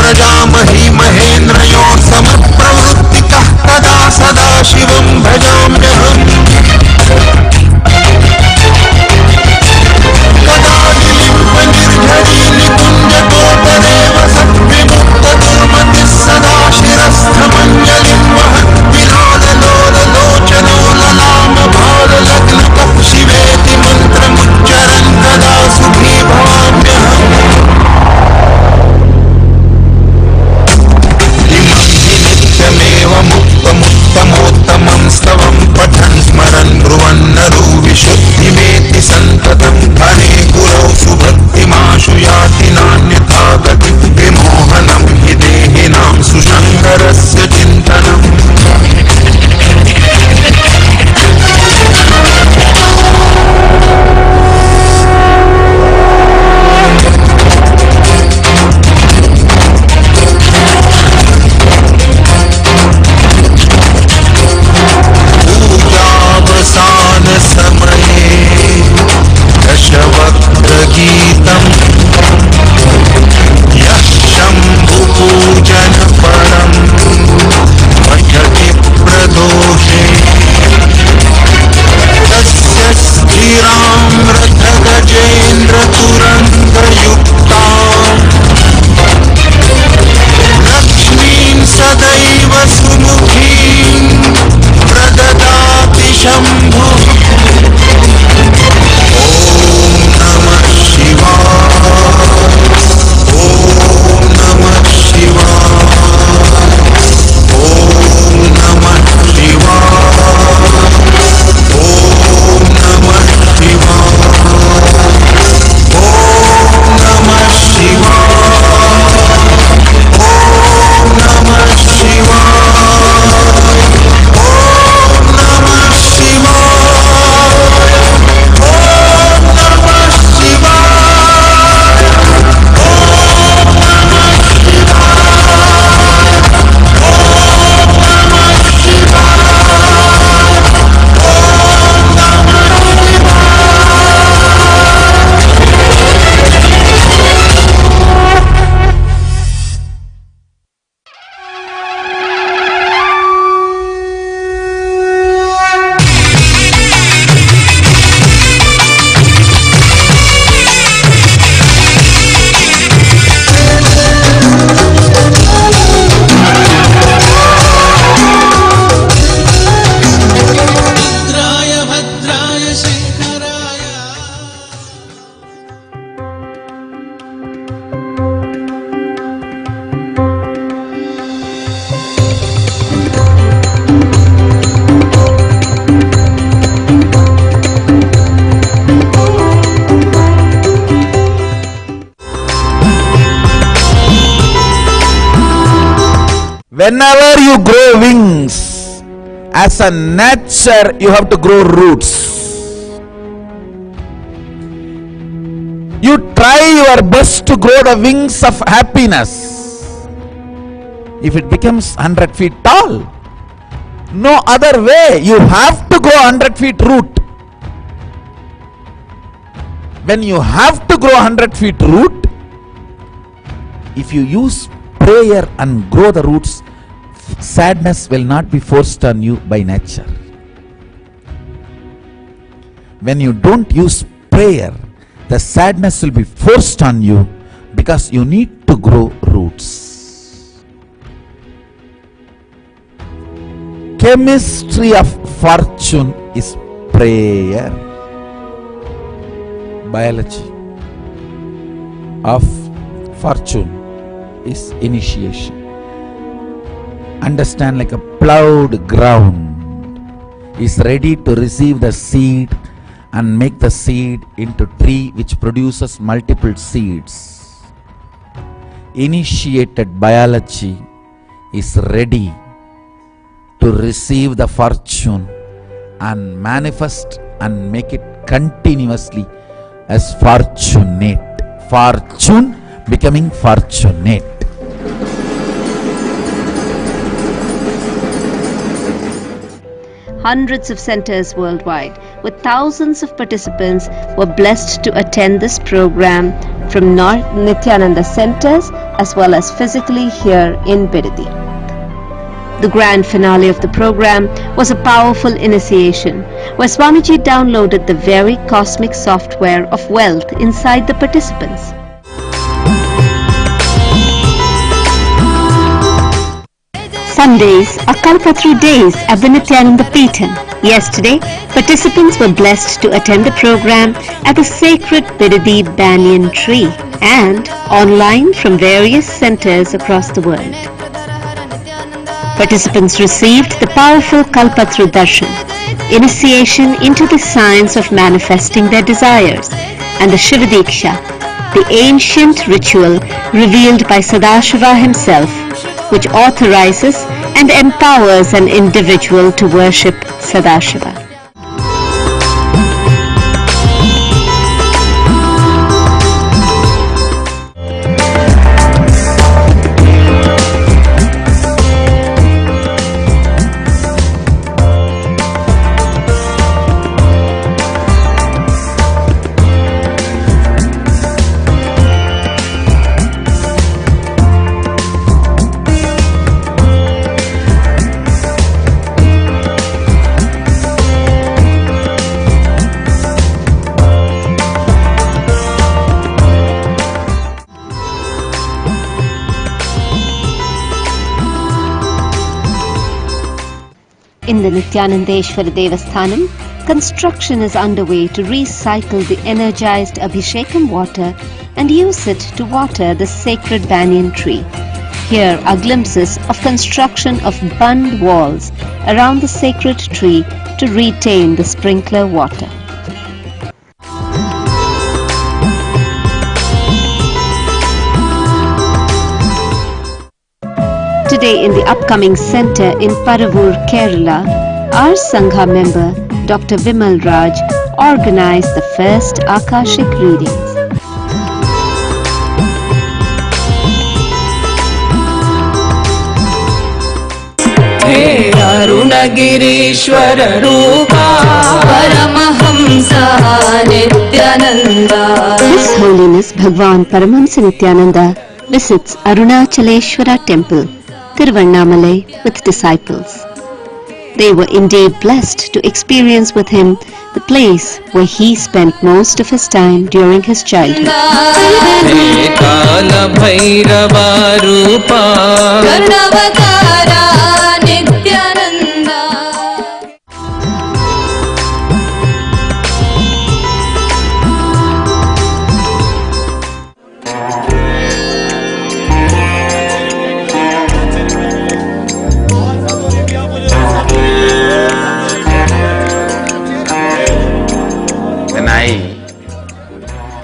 प्रजामहि महेन्द्रयो समप्रवृत्तिकः तदा सदाशिवं भजाम्यहम् कदालिलिम्पनिर्झरी निकुञ्जकोटरेव सद्विमुक्तदुर्मतिः सदा शिरस्थमञ्जलिं वहन् विलाललोललोचनो ललामभाललग्नकः शिवेति मन्त्रमुच्चरन् कदा सुखी भवाम्यहम् नित्यमेव मुक्तमुत्तमोत्तमं स्तवं पठन् स्मरन् ब्रुवन्नरो विशुद्धिमेति सन्ततं धने गुरौ सुभक्तिमाशु याति नान्यथा गति विमोहनं हि देहिनां सुशङ्करस्य चिन्तनम् Whenever you grow wings, as a nature, you have to grow roots. You try your best to grow the wings of happiness. If it becomes 100 feet tall, no other way, you have to grow 100 feet root. When you have to grow 100 feet root, if you use prayer and grow the roots, sadness will not be forced on you by nature. When you don't use prayer, the sadness will be forced on you because you need to grow roots. Chemistry of fortune is prayer. Biology of fortune is initiation. Understand, like a plowed ground is ready to receive the seed and make the seed into tree which produces multiple seeds. Initiated biology is ready to receive the fortune and manifest and make it continuously as fortunate. Fortune becoming fortunate. Hundreds of centers worldwide with thousands of participants were blessed to attend this program from Nithyananda centers as well as physically here in Bidadi. The grand finale of the program was a powerful initiation where Swamiji downloaded the very cosmic software of wealth inside the participants. Sundays are Kalpatru days at the Nithyananda Peetham. Yesterday, participants were blessed to attend the program at the sacred Bidadi banyan tree and online from various centers across the world. Participants received the powerful Kalpatru Darshan, initiation into the science of manifesting their desires, and the Shivadiksha, the ancient ritual revealed by Sadashiva himself, which authorizes and empowers an individual to worship Sadashiva. In the Nithyanandeshwara Devasthanam, construction is underway to recycle the energized Abhishekam water and use it to water the sacred banyan tree. Here are glimpses of construction of bund walls around the sacred tree to retain the sprinkler water. Today in the upcoming centre in Paravur, Kerala, our Sangha member Dr. Vimal Raj organized the first Akashic readings. Hey अरुणगिरीश्वर Rupa Paramahansa Nityananda. His Holiness Bhagwan Paramahamsa Nithyananda visits Arunachaleshwara temple, Tiruvannamalai, with disciples. They were indeed blessed to experience with him the place where he spent most of his time during his childhood.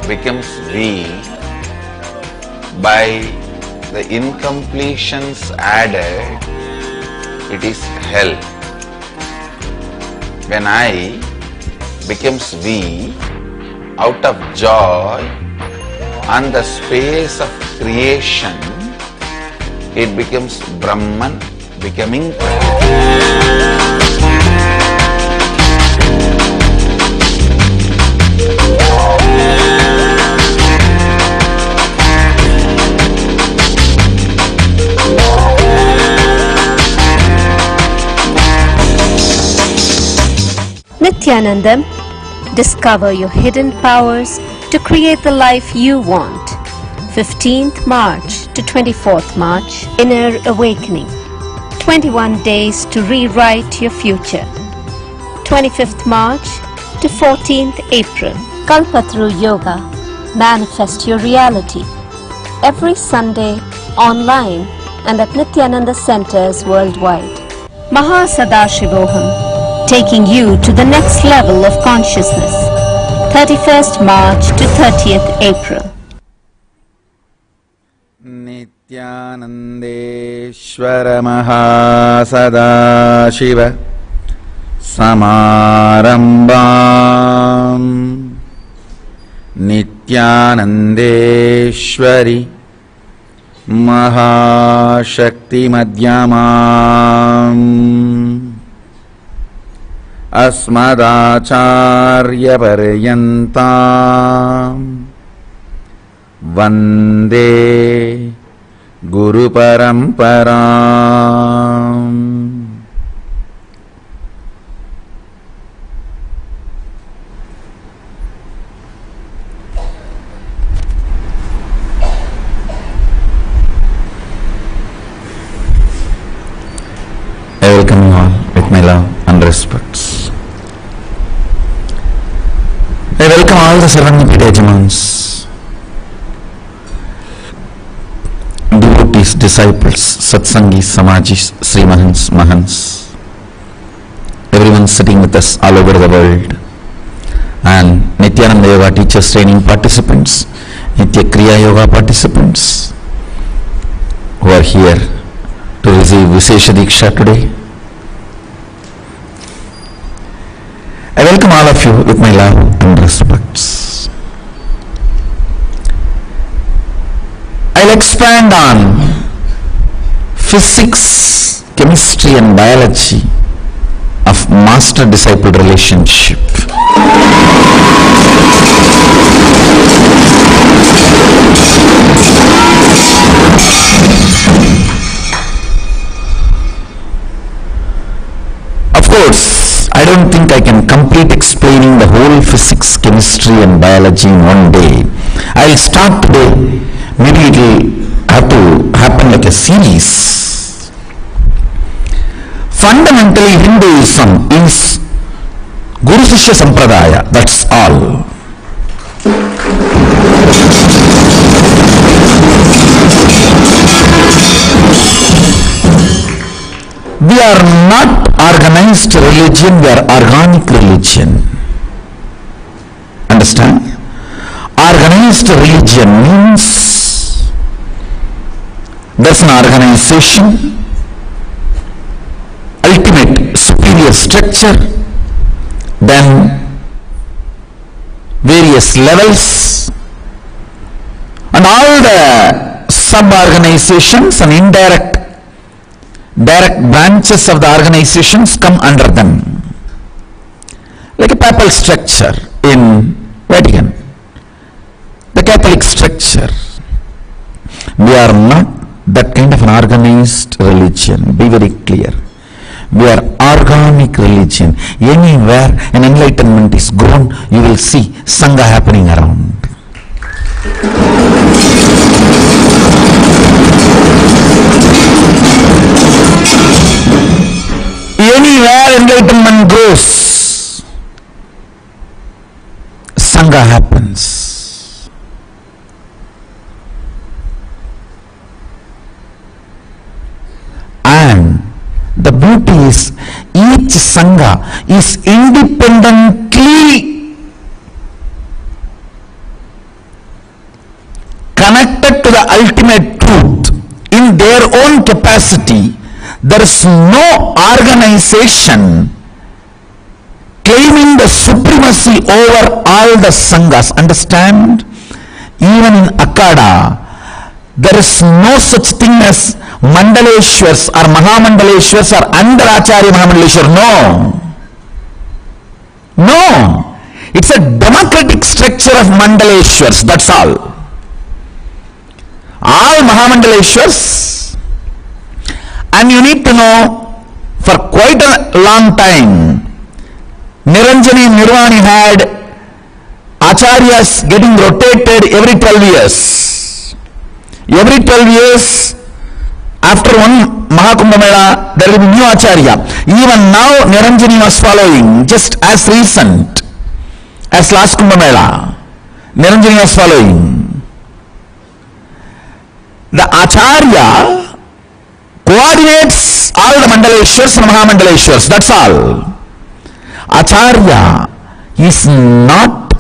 Becomes we by the incompletions added, it is hell. When I becomes we out of joy and the space of creation, it becomes Brahman, becoming Nithyananda, discover your hidden powers to create the life you want. 15th March to 24th March, Inner Awakening. 21 days to rewrite your future. 25th March to 14th April, Kalpatru Yoga. Manifest your reality. Every Sunday, online and at Nithyananda centers worldwide. Mahasadashivoham, taking you to the next level of consciousness. 31st March to 30th April. Nithyanandeshwara Mahasadashiva Samarambam Nithyanandeshwari Mahashakti Madhyamam Asmadacharya Paryantam Vande Guru Paramparam. I welcome you all with my love and respects. I welcome all the Saranipita Yajamans, devotees, disciples, Satsangis, Samajis, Srimahans, Mahans, everyone sitting with us all over the world, and Nithyananda Yoga teachers training participants, Nitya Kriya Yoga participants who are here to receive Vishesha Diksha today. I welcome all of you with my love and respects. I'll expand on physics, chemistry and biology of master-disciple relationship. Of course, I don't think I can complete explaining the whole physics, chemistry and biology in one day. I'll start today. Maybe it will have to happen like a series. Fundamentally, Hinduism is Guru Shishya Sampradaya. That's all. We are not organized religion, we are organic religion. Understand? Organized religion means there's an organization, ultimate superior structure, then various levels, and all the sub-organizations and direct branches of the organizations come under them, like a papal structure in Vatican, the Catholic structure. We are not that kind of an organized religion. Be very clear. We are organic religion. Anywhere an enlightenment is grown, you will see Sangha happening around. Anywhere enlightenment grows, Sangha happens. And the beauty is, each Sangha is independently connected to the ultimate truth in their own capacity. There is no organization claiming the supremacy over all the Sanghas. Understand? Even in Akada, there is no such thing as Mandaleshwars or Mahamandaleshwars or under Acharya Mahamandaleshwar. No. It's a democratic structure of Mandaleshwars. That's all. All Mahamandaleshwars. And you need to know, for quite a long time, Niranjani Nirvani had acharyas getting rotated every 12 years. Every 12 years, after one Mahakumbha Mela, there will be new acharya. Even now, Niranjani was following, just as recent as last Kumbha Mela. Niranjani was following. The acharya coordinates all the Mandaleshwars and Mahamandaleshwars. That's all. Acharya is not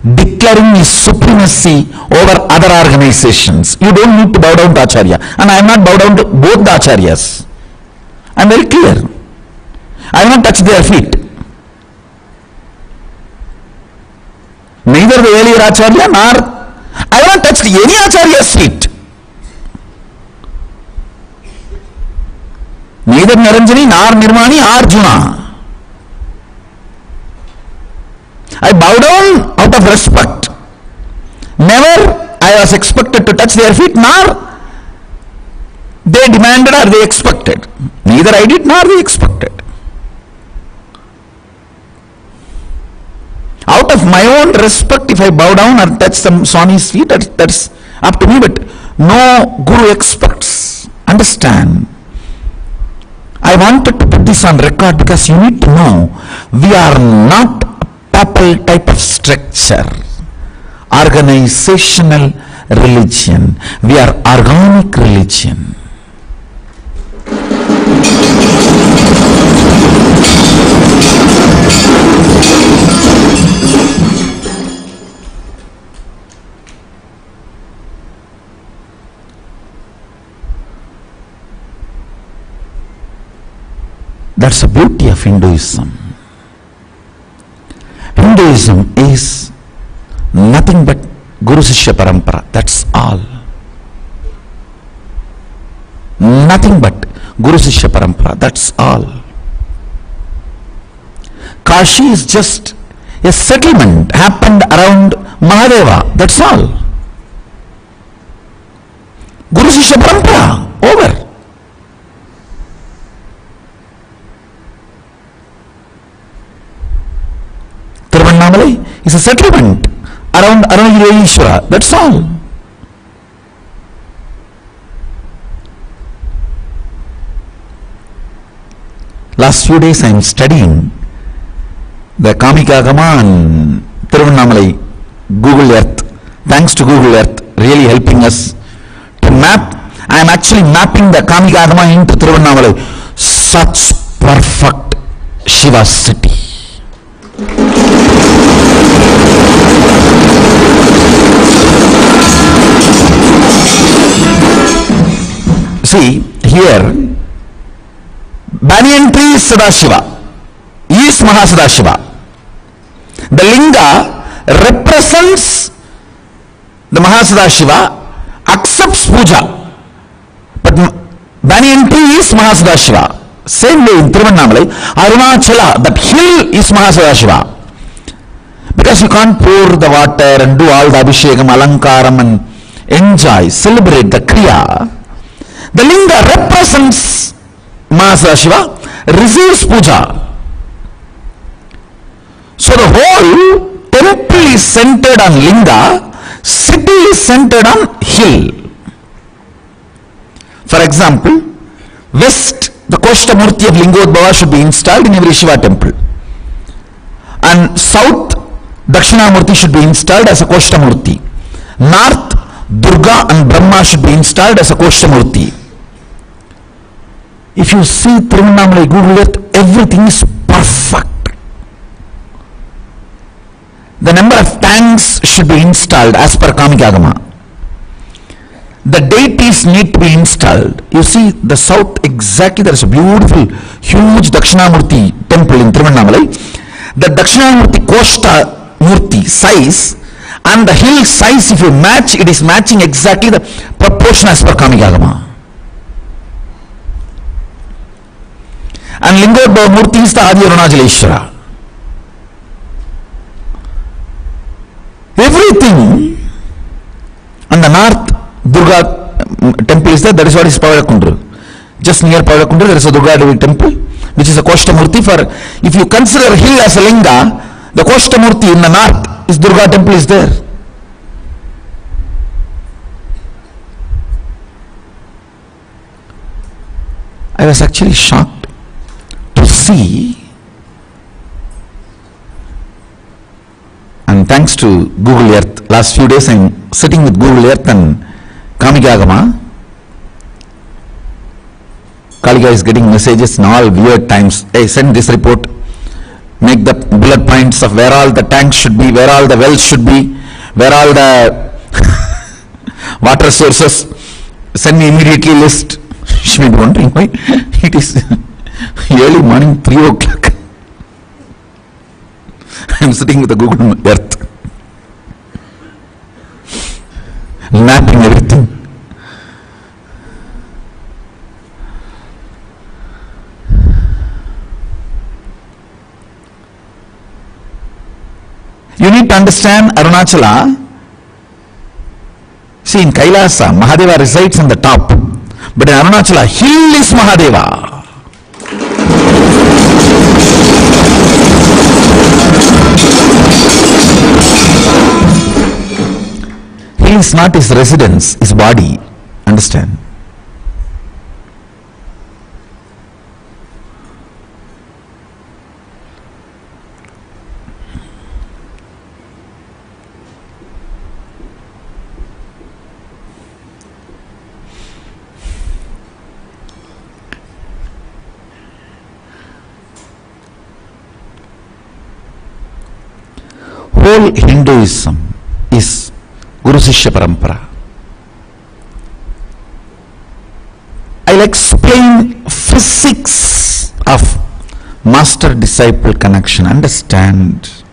declaring his supremacy over other organizations. You don't need to bow down to Acharya. And I am not bow down to both the Acharyas. I am very clear. I will not touch their feet. Neither the earlier Acharya nor I will not touch any Acharya's feet. Neither Niranjani nor Nirvani or Arjuna. I bow down out of respect. Never I was expected to touch their feet, nor they demanded or they expected? Neither I did nor they expected. Out of my own respect, if I bow down or touch some Swami's feet, that's up to me, but no Guru expects. Understand? I wanted to put this on record because you need to know we are not a papal type of structure, organizational religion. We are organic religion. That's the beauty of Hinduism. Hinduism is nothing but Guru Sishya Parampara. That's all. Nothing but Guru Sishya Parampara. That's all. Kashi is just a settlement happened around Mahadeva. That's all. Guru Sishya Parampara. Over. Tiruvannamalai is a settlement around Arunagirishwara. That's all. Last few days I am studying the Kamika Agama and Tiruvannamalai Google Earth. Thanks to Google Earth really helping us to map. I am actually mapping the Kamika Agama into Tiruvannamalai. Such perfect Shiva city. See, here, banyan tree is Sadashiva, is Mahasadashiva. The linga represents the Mahasadashiva, accepts puja, but banyan tree is Mahasadashiva. Same way in Tiruvannamalai, Arunachala, that hill is Mahasadashiva. Because you can't pour the water and do all the Abhishekam, Alankaram and enjoy, celebrate the Kriya. The linga represents Mahasadashiva, receives puja. So the whole temple is centered on linga, city is centered on hill. For example, west, the Koshtamurti of Lingodbhava should be installed in every Shiva temple. And south, Dakshinamurti should be installed as a Koshtamurti. North, Durga and Brahma should be installed as a Koshtamurti. If you see Tiruvannamalai Google Earth, everything is perfect. The number of tanks should be installed as per Kamikagama. The deities need to be installed. You see the south exactly, there is a beautiful, huge Dakshinamurti temple in Tiruvannamalai. The Dakshinamurti Koshta Murti size and the hill size, if you match, it is matching exactly the proportion as per Kamikagama. And Lingodbhava Murti is the Adi Arunachaleshwara. Everything. On the north, Durga temple is there, that is what is Pavadakundru. Just near Pavadakundru, there is a Durga Devi temple, which is a Koshtamurti. For, if you consider hill as a linga, the Koshtamurti in the north is Durga temple is there. I was actually shocked to see, and thanks to Google Earth, last few days I am sitting with Google Earth and Kamikagama. Kalika is getting messages in all weird times. Hey, send this report. Make the bullet points of where all the tanks should be, where all the wells should be, where all the water sources. Send me immediately list. She may be wondering why it is early morning 3 o'clock. I am sitting with the Google Earth, mapping everything. You need to understand Arunachala. See, in Kailasa, Mahadeva resides on the top. But in Arunachala, hill is Mahadeva. Hill is not his residence, his body. Understand? Whole Hinduism is Guru Sishya Parampara. I'll explain physics of master-disciple connection. Understand?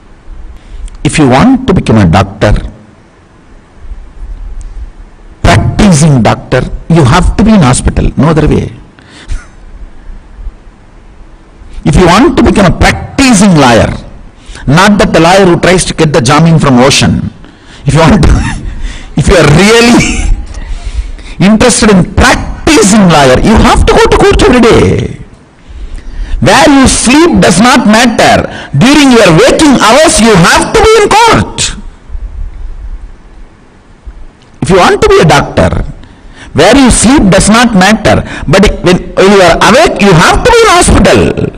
If you want to become a doctor, practicing doctor, you have to be in hospital, no other way. If you want to become a practicing lawyer, not that the lawyer who tries to get the jamin from ocean. If you want to, if you are really interested in practicing lawyer, you have to go to court every day. Where you sleep does not matter. During your waking hours, you have to be in court. If you want to be a doctor, where you sleep does not matter. But when you are awake, you have to be in hospital.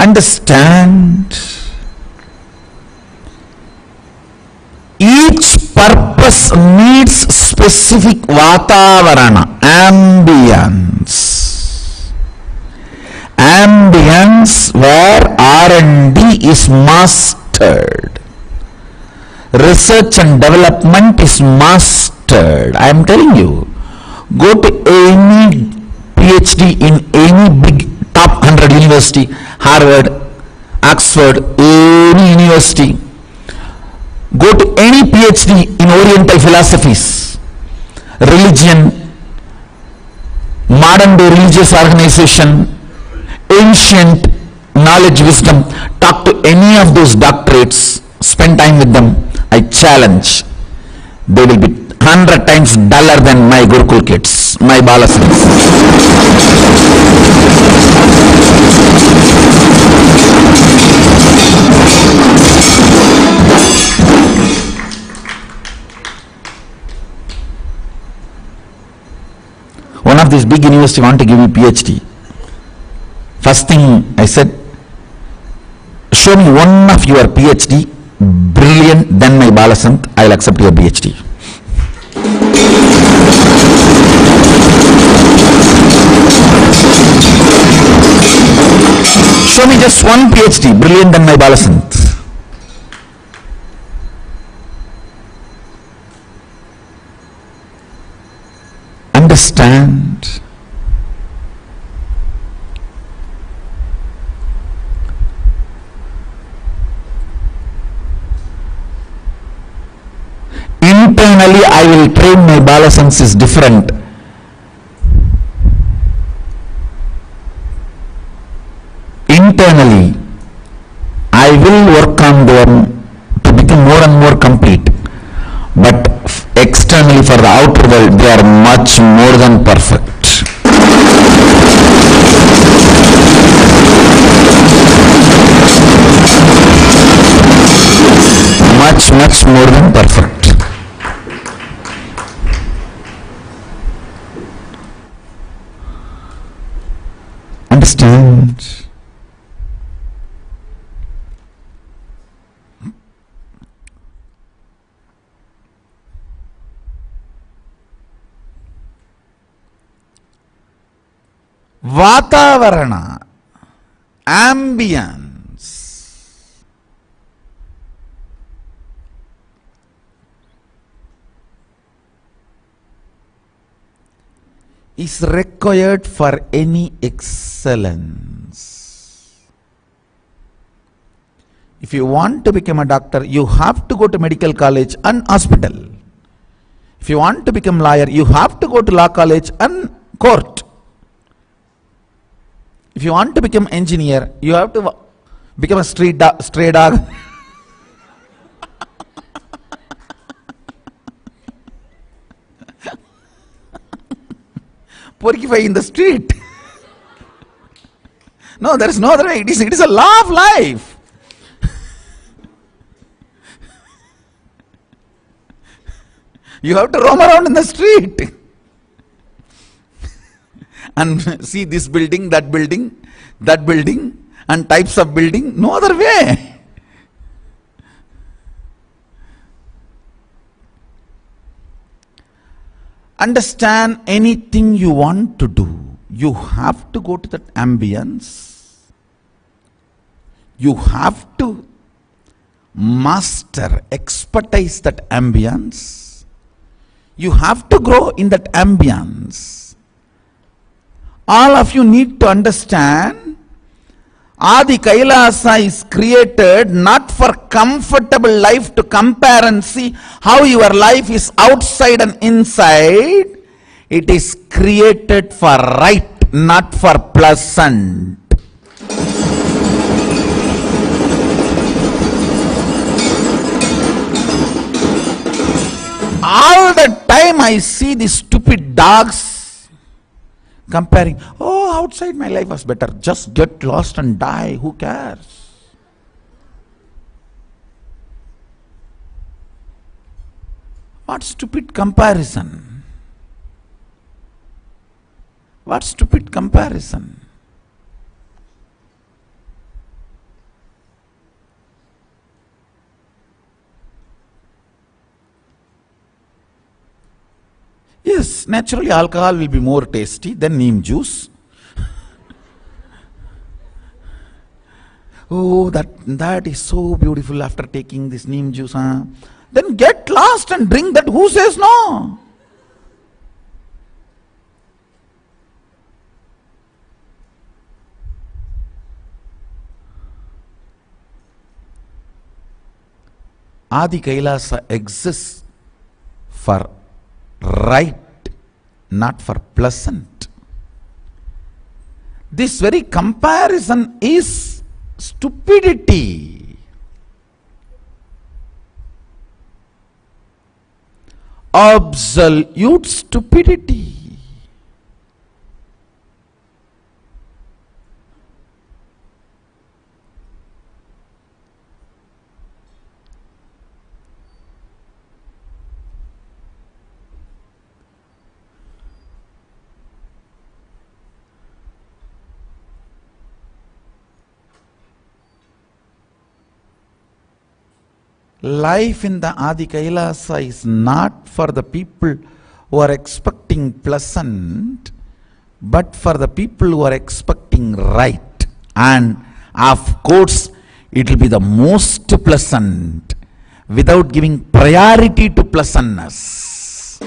Understand, each purpose needs specific vatavarana, ambience. Ambience where R&D is mastered. Research and development is mastered. I am telling you, go to any PhD in any big top 100 university, Harvard, Oxford, any university. Go to any PhD in Oriental philosophies, religion, modern day religious organization, ancient knowledge, wisdom. Talk to any of those doctorates, spend time with them. I challenge, they will be 100 times duller than my Gurukul kids, my Balasins. One of these big university want to give you PhD. First thing I said, show me one of your PhD brilliant than my Balasant, I will accept your PhD. Show me just one PhD brilliant than my Balasant. Understand? Internally, I will train my Balasans is different. Internally, I will work on them to become more and more complete. But externally, for the outer world, they are much more than perfect. Much more than perfect. Understand? Vatavarana, ambience. Is required for any excellence. If you want to become a doctor, you have to go to medical college and hospital. If you want to become lawyer, you have to go to law college and court. If you want to become engineer, you have to become a stray dog. porcify in the street. No, there is no other way. It is a law of life. You have to roam around in the street and see this building, that building, and types of building. No other way. Understand, anything you want to do, you have to go to that ambience. You have to master, expertise that ambience. You have to grow in that ambience. All of you need to understand, Adi Kailasa is created not for comfortable life to compare and see how your life is outside and inside. It is created for right, not for pleasant. All the time I see these stupid dogs comparing. Oh, outside my life was better. Just get lost and die. Who cares? What stupid comparison? What stupid comparison? Yes, naturally alcohol will be more tasty than neem juice. Oh, that is so beautiful after taking this neem juice. Huh? Then get lost and drink that. Who says no? Adi Kailasa exists for right, not for pleasant. This very comparison is stupidity. Absolute stupidity. Life in the Adi Kailasa is not for the people who are expecting pleasant, but for the people who are expecting right. And of course, it will be the most pleasant without giving priority to pleasantness.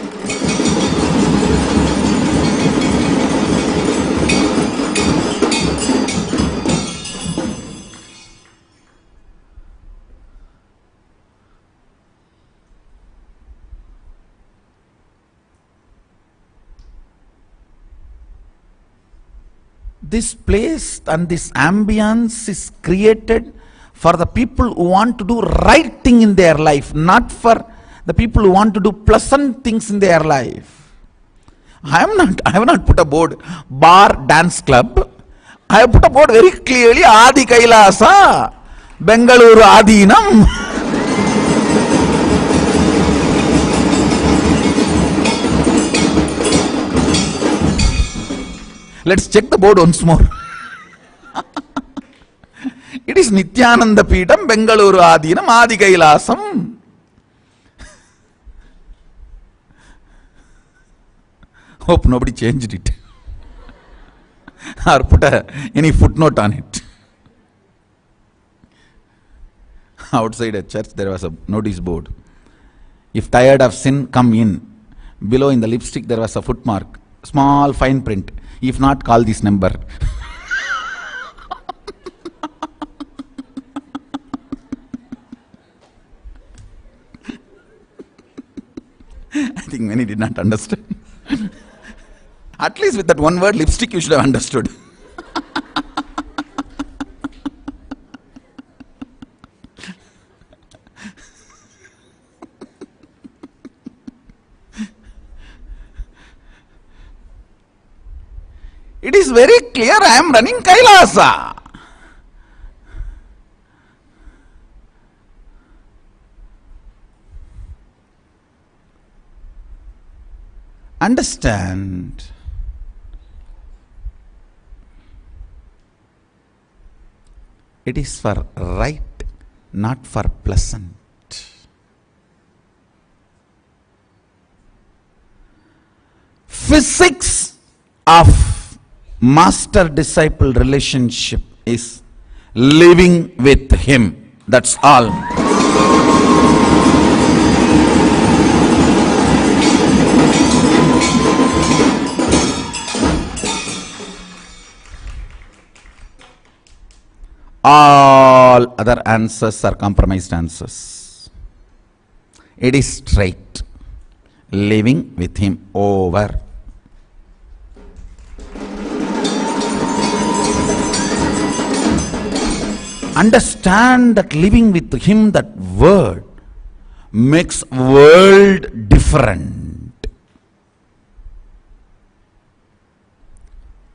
This place and this ambience is created for the people who want to do right thing in their life, not for the people who want to do pleasant things in their life. I have not put a board, bar, dance club. I have put a board very clearly, Adi Kailasa, Bengaluru Adinam. Let's check the board once more. It is Nithyananda Peetham, Bengaluru Adinam, Adi Kailasam. Hope nobody changed it or put any footnote on it. Outside a church there was a notice board. If tired of sin, come in. Below in the lipstick there was a footmark. Small fine print. If not, call this number. I think many did not understand. At least with that one word, lipstick, you should have understood. It is very clear I am running Kailasa. Understand. It is for right, not for pleasant. Physics of master-disciple relationship is living with him. That's all. All other answers are compromised answers. It is straight. Living with him, over. Understand that living with him, that word, makes world different.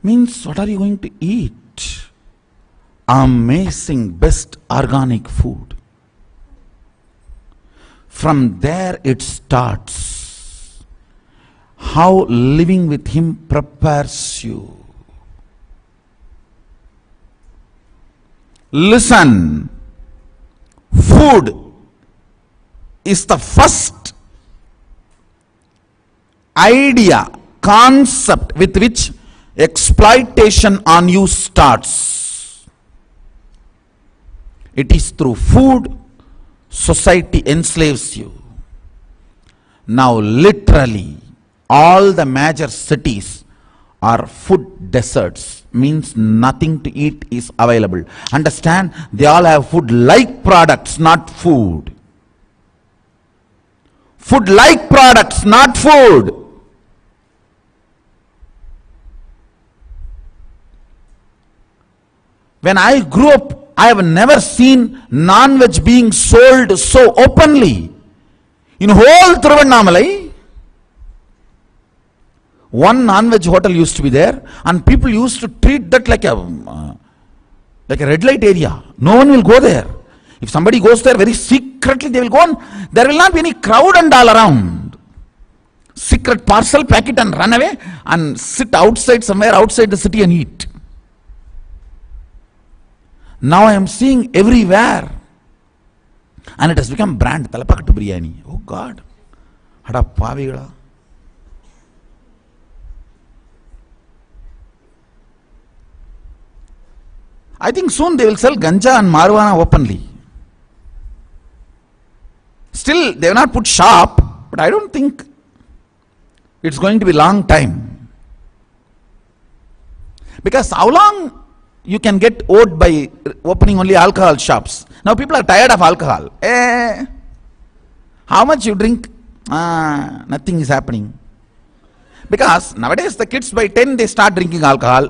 Means, what are you going to eat? Amazing, best organic food. From there it starts. How living with him prepares you. Listen, food is the first idea, concept with which exploitation on you starts. It is through food society enslaves you. Now literally all the major cities are food deserts, means nothing to eat is available. Understand, they all have food like products, not food. Food like products, not food. When I grew up, I have never seen non-veg being sold so openly. In whole Thiruvannamalai, one non-veg hotel used to be there, and people used to treat that like a red light area. No one will go there. If somebody goes there, very secretly they will go on. There will not be any crowd and all around. Secret parcel, pack it and run away and sit outside, somewhere outside the city and eat. Now I am seeing everywhere, and it has become brand. Talapakattu biryani. Oh God, hada pavigala. I think soon they will sell ganja and marijuana openly. Still, they have not put shop, but I don't think it's going to be long time. Because how long you can get owed by opening only alcohol shops? Now people are tired of alcohol. How much you drink? Nothing is happening. Because nowadays the kids by 10 they start drinking alcohol,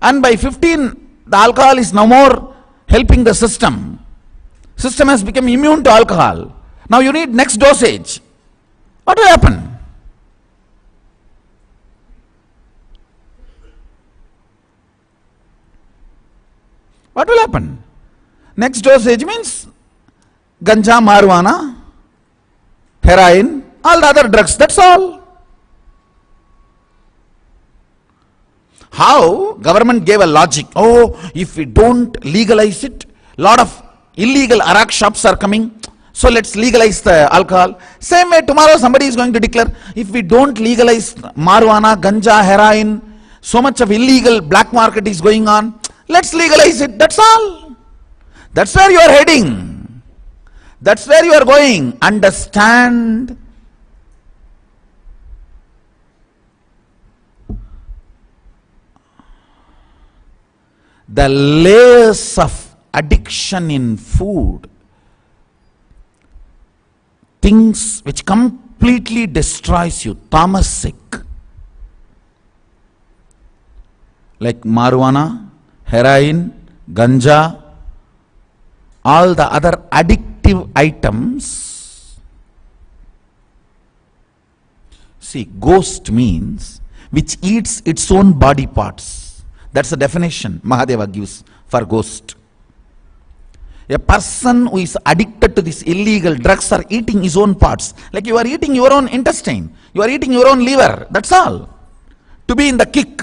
and by 15 the alcohol is no more helping the system. System has become immune to alcohol. Now you need next dosage. What will happen? What will happen? Next dosage means ganja, marijuana, heroin, all the other drugs, that's all. How government gave a logic? Oh, if we don't legalize it, lot of illegal arak shops are coming, so let's legalize the alcohol. Same way tomorrow somebody is going to declare, if we don't legalize marijuana, ganja, heroin, so much of illegal black market is going on, let's legalize it, that's all. That's where you are heading. That's where you are going. Understand? The layers of addiction in food, things which completely destroys you, tamasic, like marijuana, heroin, ganja, all the other addictive items. See, ghost means which eats its own body parts. That's the definition Mahadeva gives for ghost. A person who is addicted to these illegal drugs are eating his own parts. Like you are eating your own intestine. You are eating your own liver. That's all. To be in the kick.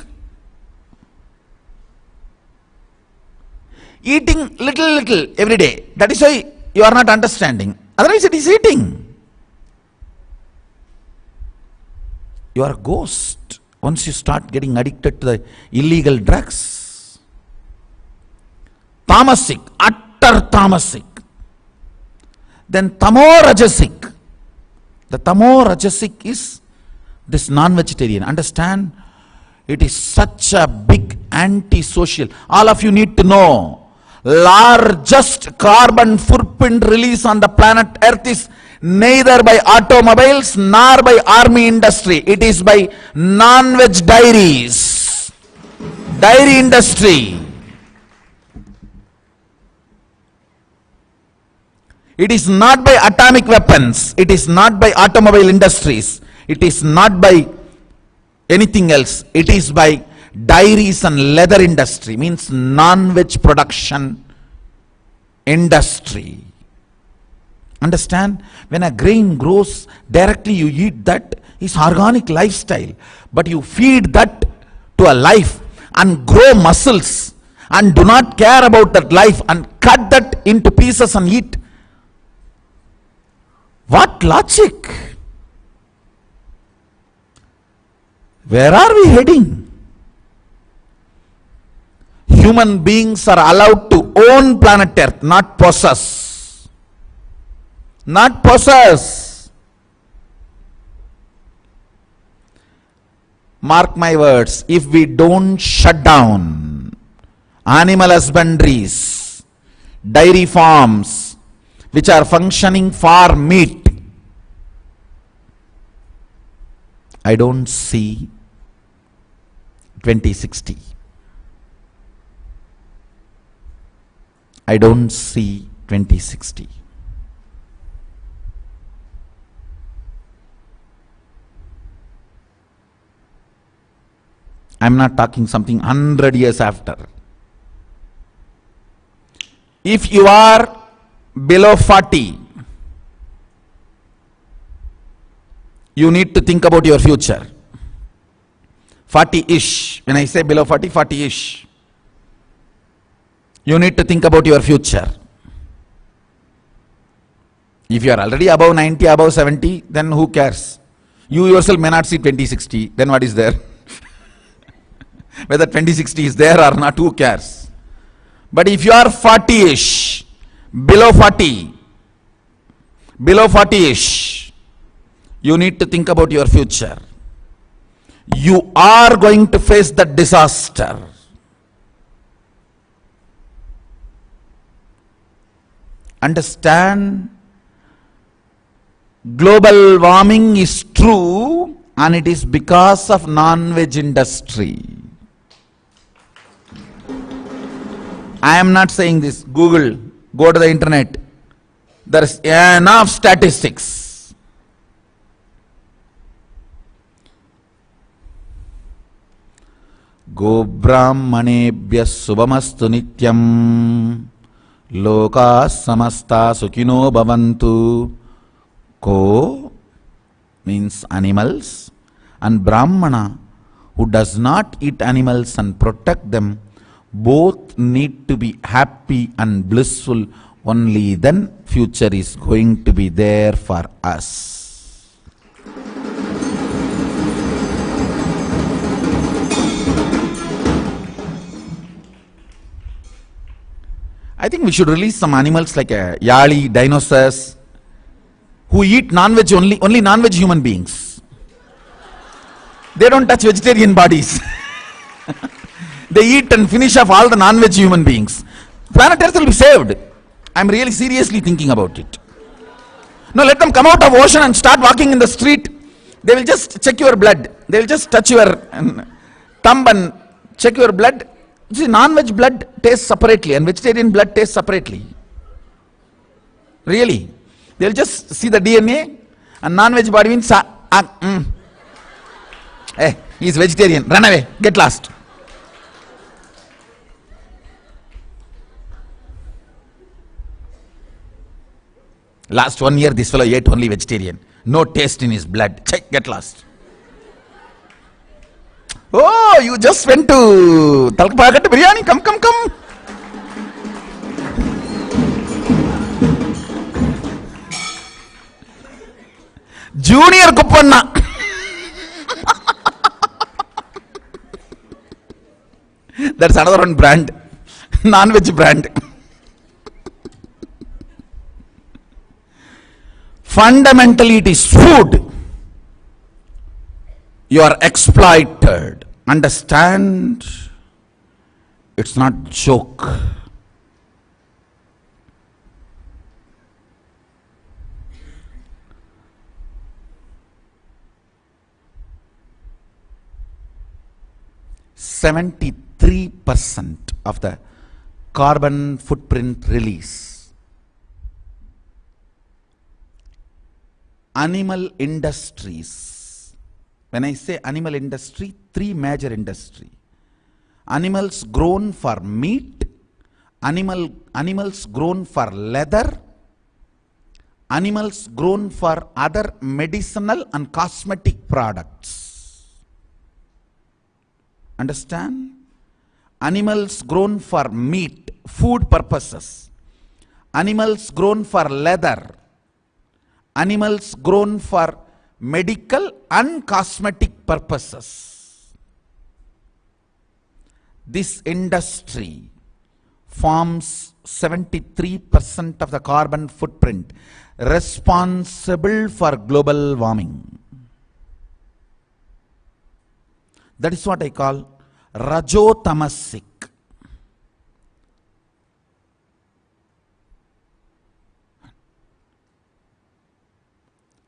Eating little every day. That is why you are not understanding. Otherwise it is eating. You are a ghost once you start getting addicted to the illegal drugs. Tamasic, utter tamasic. Then tamorajasic. The tamorajasic is this non-vegetarian. Understand? It is such a big anti-social. All of you need to know, largest carbon footprint release on the planet Earth is neither by automobiles nor by army industry. It is by non-veg dairies. Dairy industry. It is not by atomic weapons. It is not by automobile industries. It is not by anything else. It is by dairies and leather industry, means non-veg production industry. Understand? When a grain grows, directly you eat that, is organic lifestyle. But you feed that to a life and grow muscles and do not care about that life and cut that into pieces and eat. What logic? Where are we heading? Human beings are allowed to own planet Earth, not possess. Not possess. Mark my words, if we don't shut down animal husbandries, dairy farms, which are functioning for meat, I don't see 2060. I don't see 2060. I'm not talking something 100 years after. If you are below 40, you need to think about your future. 40-ish. When I say below 40, 40-ish. You need to think about your future. If you are already above 90, above 70, then who cares? You yourself may not see 2060. Then what is there? Whether 2060 is there or not, who cares? But if you are 40-ish, below 40, below 40-ish, you need to think about your future. You are going to face the disaster. Understand? Global warming is true, and it is because of non-veg industry. I am not saying this. Google, go to the internet. There is enough statistics. Go brahmanebhya subhamastu nityam loka samasta sukhino bhavantu. Ko means animals, and Brahmana, who does not eat animals and protect them, both need to be happy and blissful. Only then future is going to be there for us. I think we should release some animals like yali, dinosaurs, who eat non-veg only non-veg human beings. They don't touch vegetarian bodies. They eat and finish off all the non-veg human beings. Planet Earth will be saved. I'm really seriously thinking about it. No, let them come out of ocean and start walking in the street. They will just check your blood. They will just touch your thumb and check your blood. See, non-veg blood tastes separately and vegetarian blood tastes separately. Really. They'll just see the DNA, and non-veg body means Hey, he's vegetarian. Run away. Get lost. Last 1 year, this fellow ate only vegetarian. No taste in his blood. Check, get lost. Oh, you just went to Talkapagat biryani. Come, come, come. Junior Kuppanna. That's another one brand. Non-veg brand. Fundamentally, it is food. You are exploited. Understand? It's not joke. %73% of the carbon footprint release. Animal industries. When I say animal industry, 3 major industry. Animals grown for meat, animals grown for leather, animals grown for other medicinal and cosmetic products. Understand? Animals grown for meat, food purposes. Animals grown for leather. Animals grown for medical and cosmetic purposes. This industry forms 73% of the carbon footprint responsible for global warming. That is what I call rajotamasic.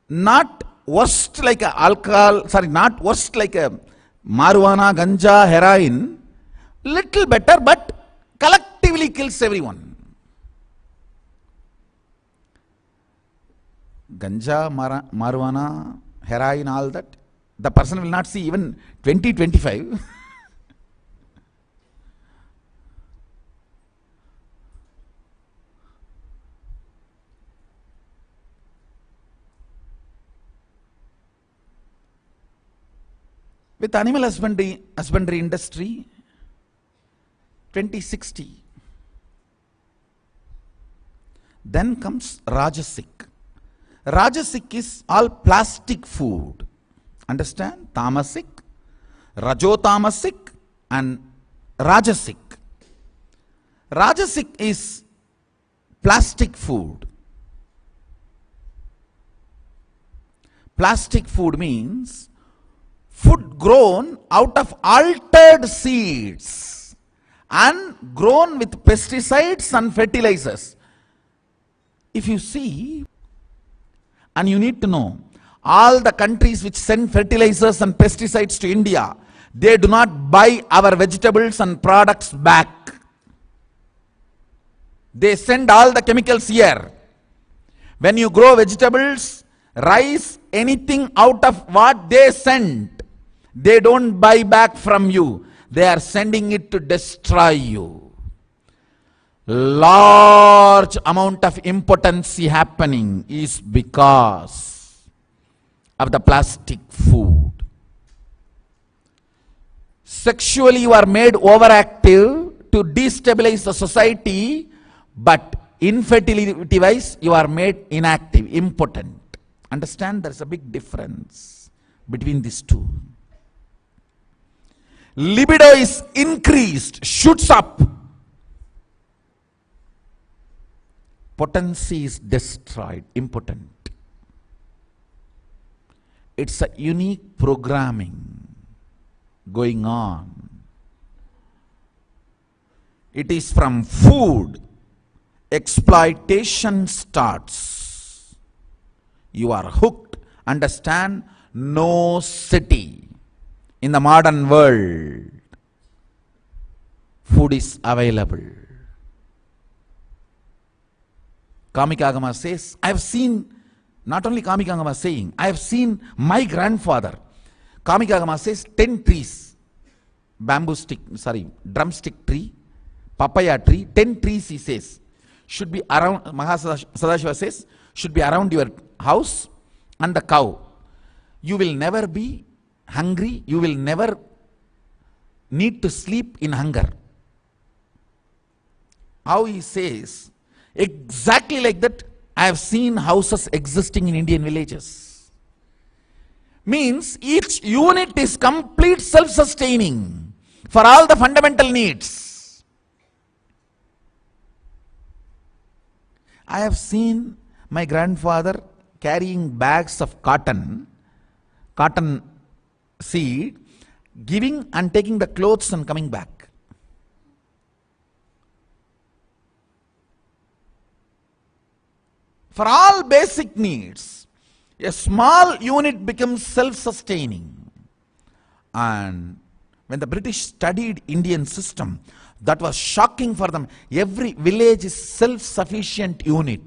Not worst like a alcohol, not worst like a marijuana, ganja, heroin. Little better, but collectively kills everyone. Ganja, marijuana, heroin, all that. The person will not see even 20-25. With animal husbandry industry, 2060. Then comes Rajasic. Rajasic is all plastic food. Understand? Tamasic, Rajotamasic and Rajasic. Rajasic is plastic food. Plastic food means food grown out of altered seeds and grown with pesticides and fertilizers. If you see, and you need to know, all the countries which send fertilizers and pesticides to India, they do not buy our vegetables and products back. They send all the chemicals here. When you grow vegetables, rice, anything out of what they send, they don't buy back from you. They are sending it to destroy you. Large amount of impotency happening is because of the plastic food. Sexually you are made overactive to destabilize the society, but infertility wise you are made inactive, impotent. Understand, there is a big difference between these two. Libido is increased, shoots up. Potency is destroyed, impotent. It's a unique programming going on. It is from food. Exploitation starts. You are hooked. Understand? No city in the modern world food is available. Kamikagama says, I have seen, not only Kamikagama saying, I have seen my grandfather Kamikagama says 10 trees, drumstick tree, papaya tree, 10 trees he says should be around, Sadashiva says, should be around your house, and the cow. You will never be hungry, you will never need to sleep in hunger. How he says, exactly like that, I have seen houses existing in Indian villages. Means each unit is complete self-sustaining for all the fundamental needs. I have seen my grandfather carrying bags of cotton seed, giving and taking the clothes and coming back. For all basic needs, a small unit becomes self-sustaining. And when the British studied Indian system, that was shocking for them. Every village is self-sufficient unit.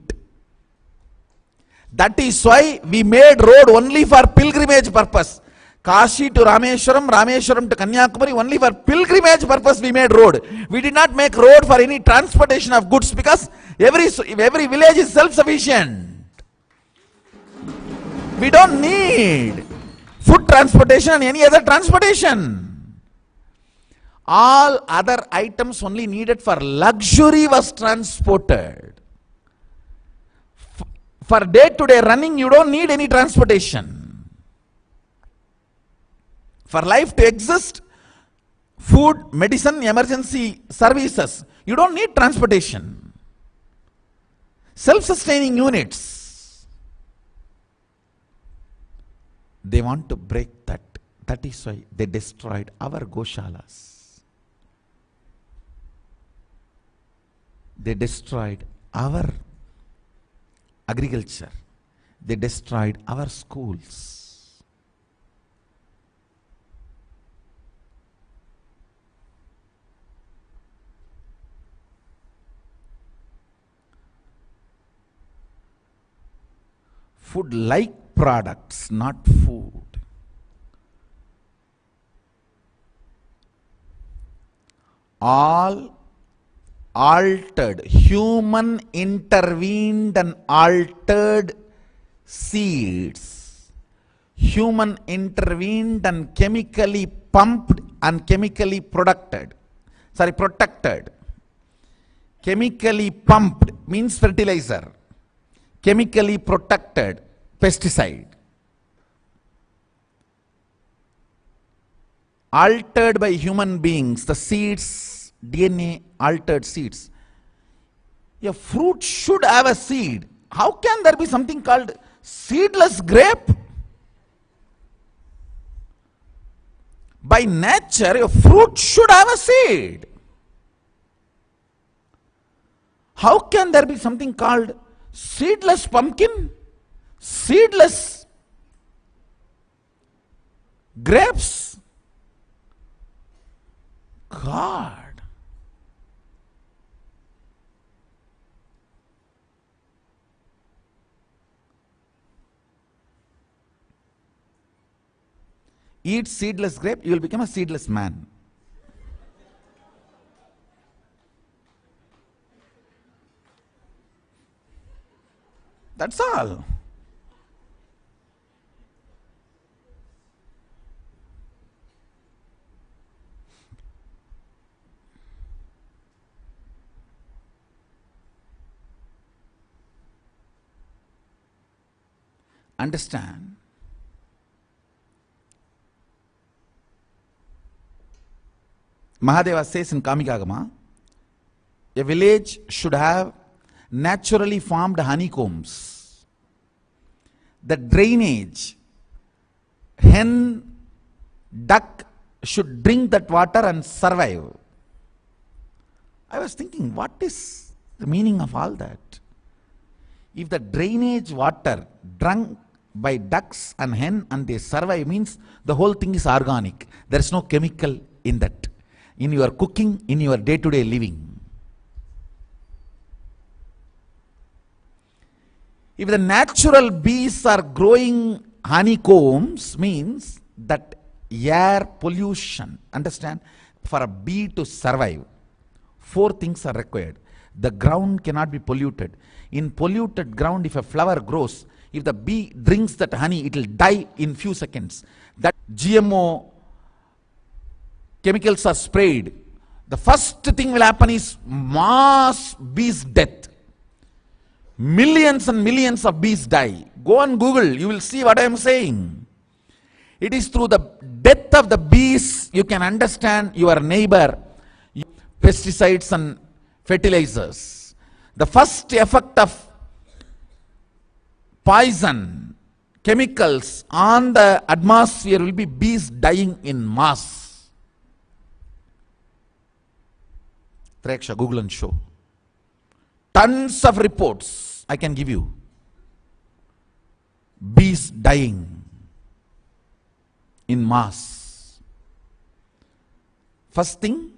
That is why we made road only for pilgrimage purpose. Kashi to Rameshwaram, Rameshwaram to Kanyakumari, only for pilgrimage purpose we made road. We did not make road for any transportation of goods, because every village is self-sufficient. We don't need food transportation and any other transportation. All other items only needed for luxury was transported. For day-to-day running, you don't need any transportation. For life to exist, food, medicine, emergency services, you don't need transportation. Self-sustaining units. They want to break that. That is why they destroyed our Goshalas. They destroyed our agriculture. They destroyed our schools. Food-like products, not food. All altered, human intervened and altered seeds. Human intervened and chemically pumped and chemically protected. Chemically pumped means fertilizer. Chemically protected, pesticide. Altered by human beings, the seeds, DNA altered seeds. A fruit should have a seed. How can there be something called seedless grape? By nature, a fruit should have a seed. How can there be something called seedless pumpkin, seedless grapes? God. Eat seedless grape, you will become a seedless man. That's all. Understand? Mahadeva says in Kamikagama, a village should have naturally formed honeycombs. The drainage, hen, duck should drink that water and survive. I was thinking, what is the meaning of all that? If the drainage water drunk by ducks and hen and they survive, means the whole thing is organic. There is no chemical in that. In your cooking, in your day-to-day living. If the natural bees are growing honeycombs, means that air pollution. Understand? For a bee to survive, 4 things are required. The ground cannot be polluted. In polluted ground, if a flower grows, if the bee drinks that honey, it will die in few seconds. That GMO chemicals are sprayed. The first thing will happen is mass bees death. Millions and millions of bees die. Go on Google, you will see what I am saying. It is through the death of the bees you can understand your neighbor, pesticides and fertilizers. The first effect of poison, chemicals on the atmosphere will be bees dying in mass. Treksha, Google and show. Tons of reports I can give you. Bees dying in mass. First thing,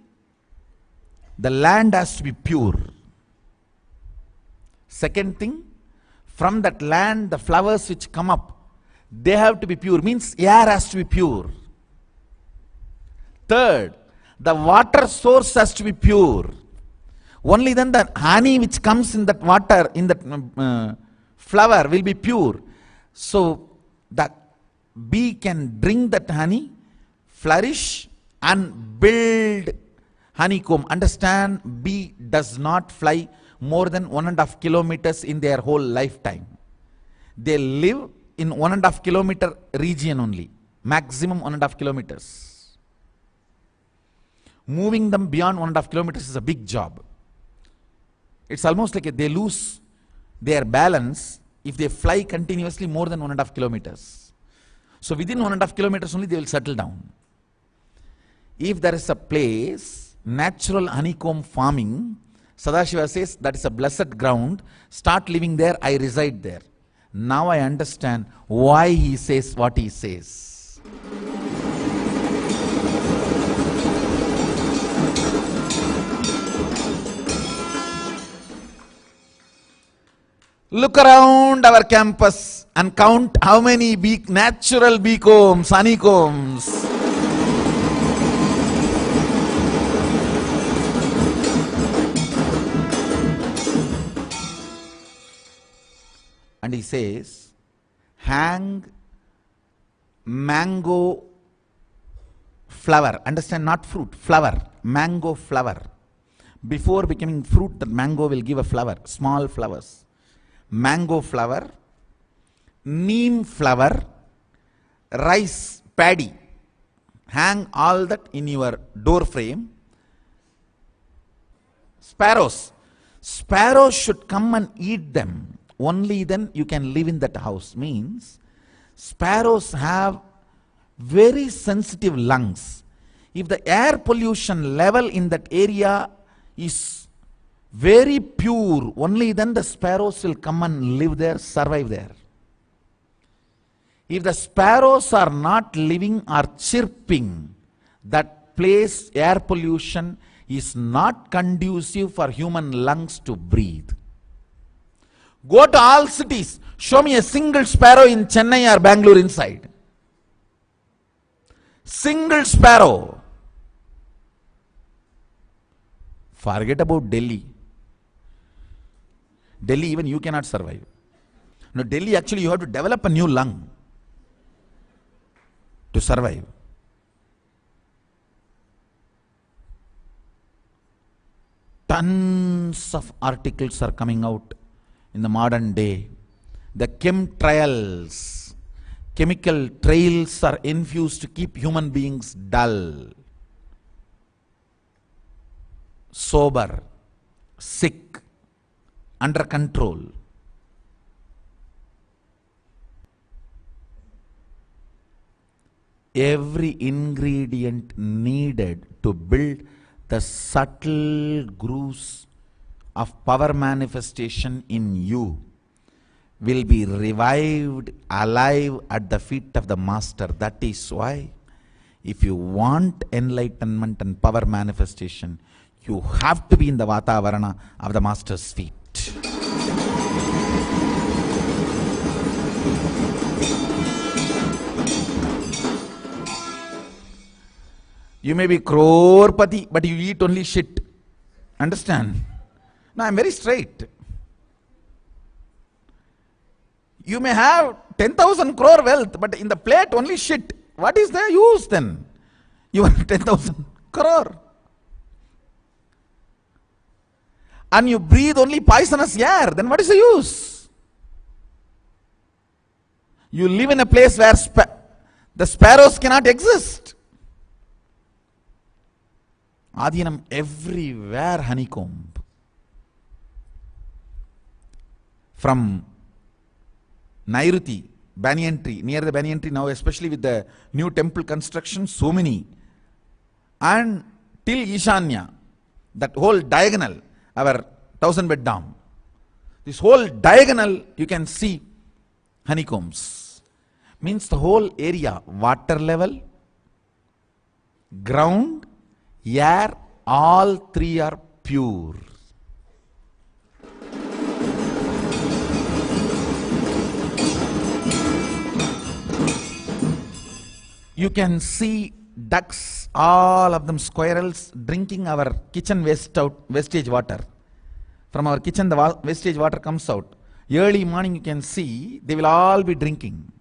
the land has to be pure. Second thing, from that land, the flowers which come up, they have to be pure, means air has to be pure. Third, the water source has to be pure. Only then the honey which comes in that water, in that flower will be pure. So the bee can drink that honey, flourish and build honeycomb. Understand, bee does not fly more than 1.5 kilometers in their whole lifetime. They live in 1.5 kilometer region only, maximum 1.5 kilometers. Moving them beyond 1.5 kilometers is a big job. It's almost like they lose their balance if they fly continuously more than 1.5 kilometers. So within 1.5 kilometers only they will settle down. If there is a place, natural honeycomb farming, Sadashiva says that is a blessed ground, start living there, I reside there. Now I understand why he says what he says. Look around our campus and count how many natural beecombs, honeycombs. And he says, hang mango flower. Understand, not fruit, flower, mango flower. Before becoming fruit, that mango will give a flower, small flowers. Mango flower, neem flower, rice, paddy. Hang all that in your door frame. Sparrows. Sparrows should come and eat them. Only then you can live in that house. Means sparrows have very sensitive lungs. If the air pollution level in that area is very pure, only then the sparrows will come and live there, survive there. If the sparrows are not living or chirping, that place, air pollution is not conducive for human lungs to breathe. Go to all cities, show me a single sparrow in Chennai or Bangalore inside. Single sparrow. Forget about Delhi. Delhi, even you cannot survive. No, Delhi actually you have to develop a new lung to survive. Tons of articles are coming out in the modern day. The chemtrails, chemical trails are infused to keep human beings dull, sober, sick, under control. Every ingredient needed to build the subtle grooves of power manifestation in you will be revived, alive at the feet of the Master. That is why, if you want enlightenment and power manifestation, you have to be in the Vatavarana of the Master's feet. You may be crorepati, but you eat only shit. Understand? No, I'm very straight. You may have 10,000 crore wealth, but in the plate only shit. What is the use then? You have 10,000 crore. And you breathe only poisonous air, then what is the use? You live in a place where the sparrows cannot exist. Adhinam everywhere honeycomb. From Nairuti, banyan tree, near the banyan tree now, especially with the new temple construction, so many. And till Ishanya, that whole diagonal, our 1000-bed dam, this whole diagonal you can see honeycombs. Means the whole area, water level, ground, air, all three are pure. You can see ducks, all of them squirrels, drinking our kitchen wastage water. From our kitchen the wastage water comes out. Early morning you can see they will all be drinking.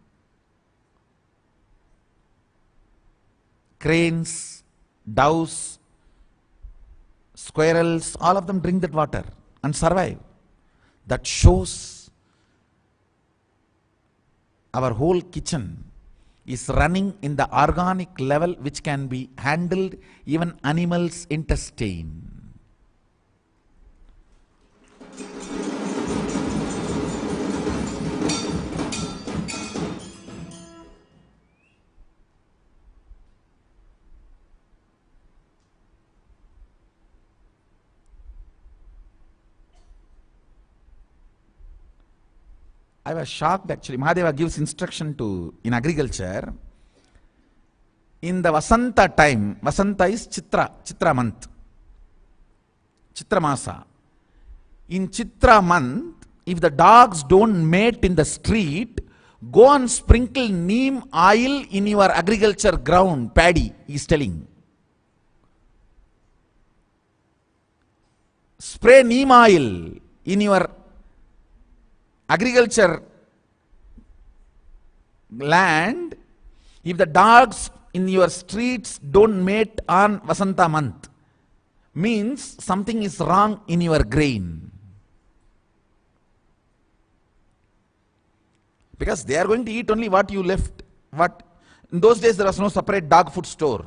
Cranes, doves, squirrels, all of them drink that water and survive. That shows our whole kitchen is running in the organic level which can be handled even animals' intestine. I was shocked actually. Mahadeva gives instruction in agriculture. In the Vasanta time, Vasanta is Chitra month, Chitra Masa. In Chitra month, if the dogs don't mate in the street, go and sprinkle neem oil in your agriculture ground, paddy, he is telling. Spray neem oil in your agriculture land. If the dogs in your streets don't mate on Vasanta month, means something is wrong in your grain. Because they are going to eat only what you left. In those days there was no separate dog food store.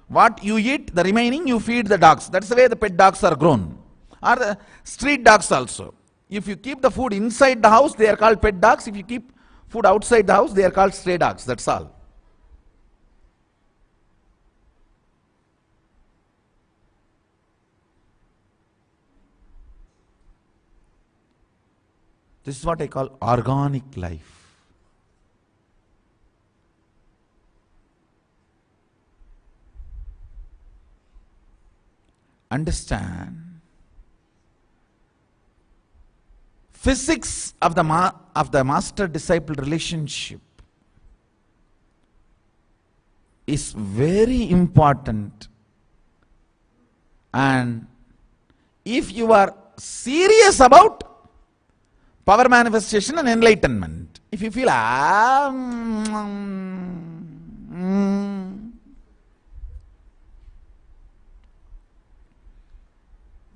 What you eat, the remaining you feed the dogs. That's the way the pet dogs are grown. Or the street dogs also. If you keep the food inside the house, they are called pet dogs. If you keep food outside the house, they are called stray dogs. That's all. This is what I call organic life. Understand? Physics of the master-disciple relationship is very important, and if you are serious about power manifestation and enlightenment, if you feel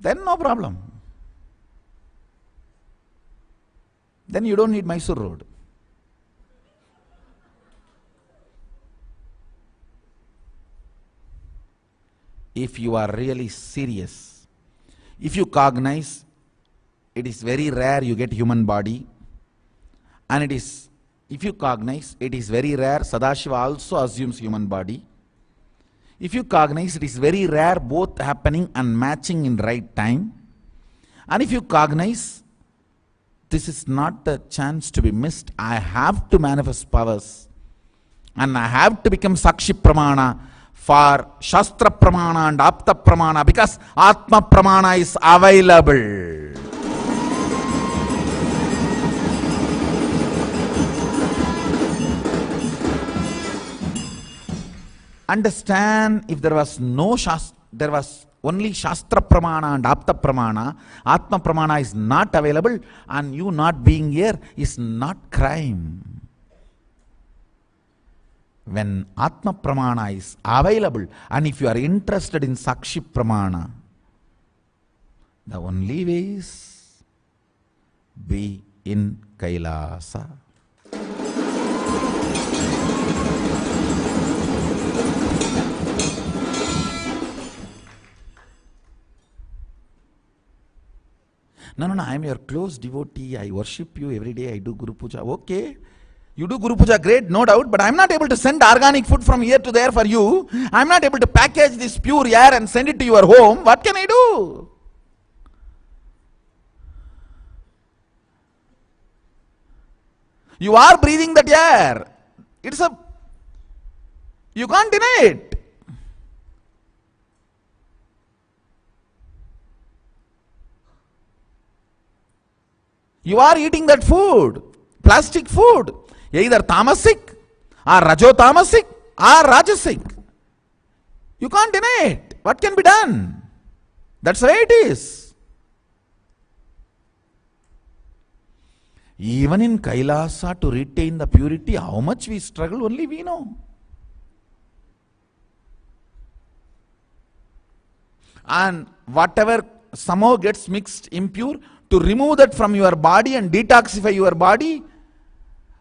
then no problem. Then you don't need Mysore Road. If you are really serious, if you cognize, it is very rare you get human body, and if you cognize, it is very rare Sadashiva also assumes human body. If you cognize, it is very rare both happening and matching in right time. And if you cognize, this is not the chance to be missed. I have to manifest powers, and I have to become Sakshi Pramana for Shastra Pramana and Apta Pramana, because Atma Pramana is available. Understand, if there was no Shastra, there was only Shastra Pramana and Apta Pramana, Atma Pramana is not available, and you not being here is not crime. When Atma Pramana is available, and if you are interested in Sakshi Pramana, the only way is be in Kailasa. No, I am your close devotee. I worship you every day. I do Guru Puja. Okay. You do Guru Puja, great, no doubt. But I am not able to send organic food from here to there for you. I am not able to package this pure air and send it to your home. What can I do? You are breathing that air. You can't deny it. You are eating that food, plastic food, either tamasic or rajotamasic or rajasic. You can't deny it. What can be done? That's the way it is. Even in Kailasa, to retain the purity, how much we struggle, only we know. And whatever somehow gets mixed impure, to remove that from your body and detoxify your body,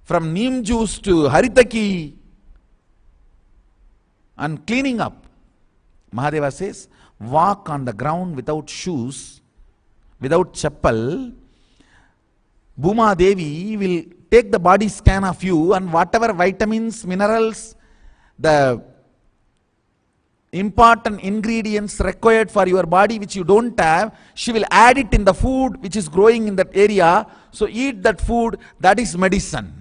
from neem juice to haritaki, and cleaning up. Mahadeva says, walk on the ground without shoes, without chappal. Bhuma Devi will take the body scan of you, and whatever vitamins, minerals, the important ingredients required for your body which you don't have, she will add it in the food which is growing in that area. So eat that food, that is medicine.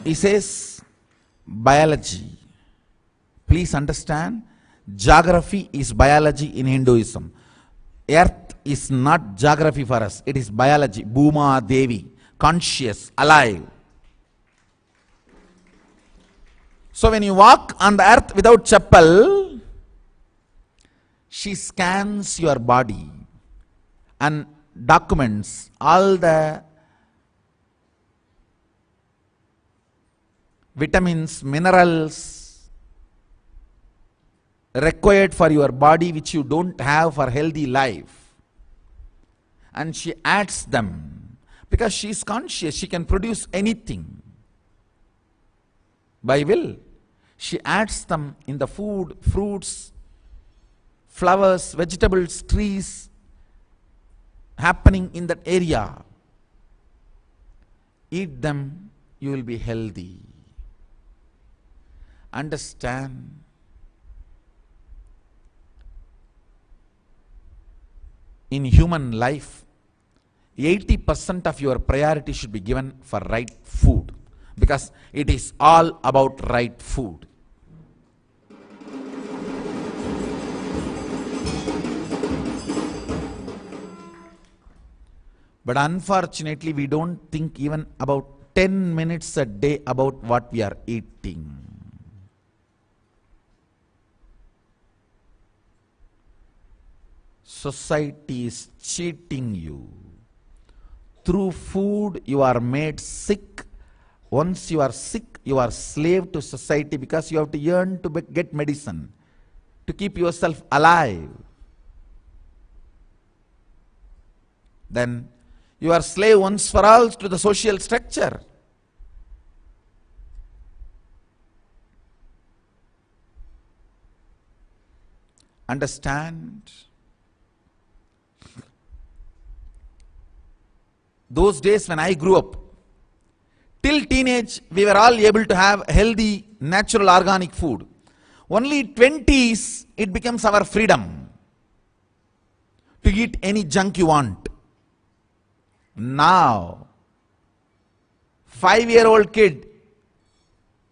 He says, biology. Please understand, geography is biology in Hinduism. Earth is not geography for us, it is biology. Bhuma Devi, conscious, alive. So when you walk on the earth without chappal, she scans your body and documents all the vitamins, minerals required for your body which you don't have for healthy life. And she adds them. Because she is conscious, she can produce anything by will. She adds them in the food, fruits, flowers, vegetables, trees happening in that area. Eat them, you will be healthy. Understand. In human life, 80% of your priority should be given for right food, because it is all about right food. But unfortunately, we don't think even about 10 minutes a day about what we are eating. Society is cheating you. Through food, you are made sick. Once you are sick, you are slave to society, because you have to yearn to get medicine, to keep yourself alive. Then you are slave once for all to the social structure. Understand? Those days when I grew up, till teenage, we were all able to have healthy, natural, organic food. Only 20s, it becomes our freedom to eat any junk you want. Now, 5-year-old kid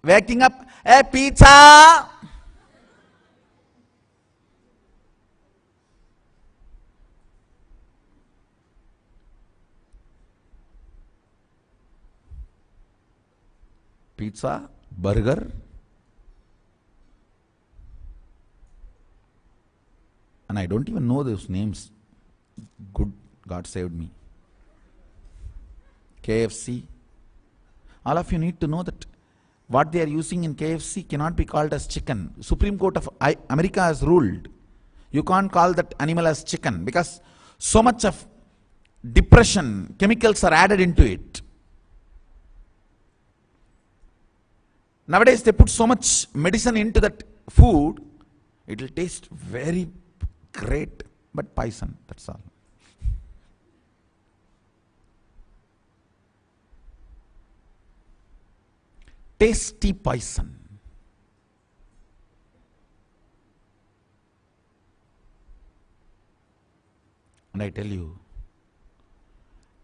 waking up, "Hey, pizza!" pizza, burger, and I don't even know those names. Good God saved me. KFC. All of you need to know that what they are using in KFC cannot be called as chicken. Supreme Court of America has ruled you can't call that animal as chicken because so much of depression chemicals are added into it. Nowadays they put so much medicine into that food, it will taste very great, but poison, that's all. Tasty poison. And I tell you,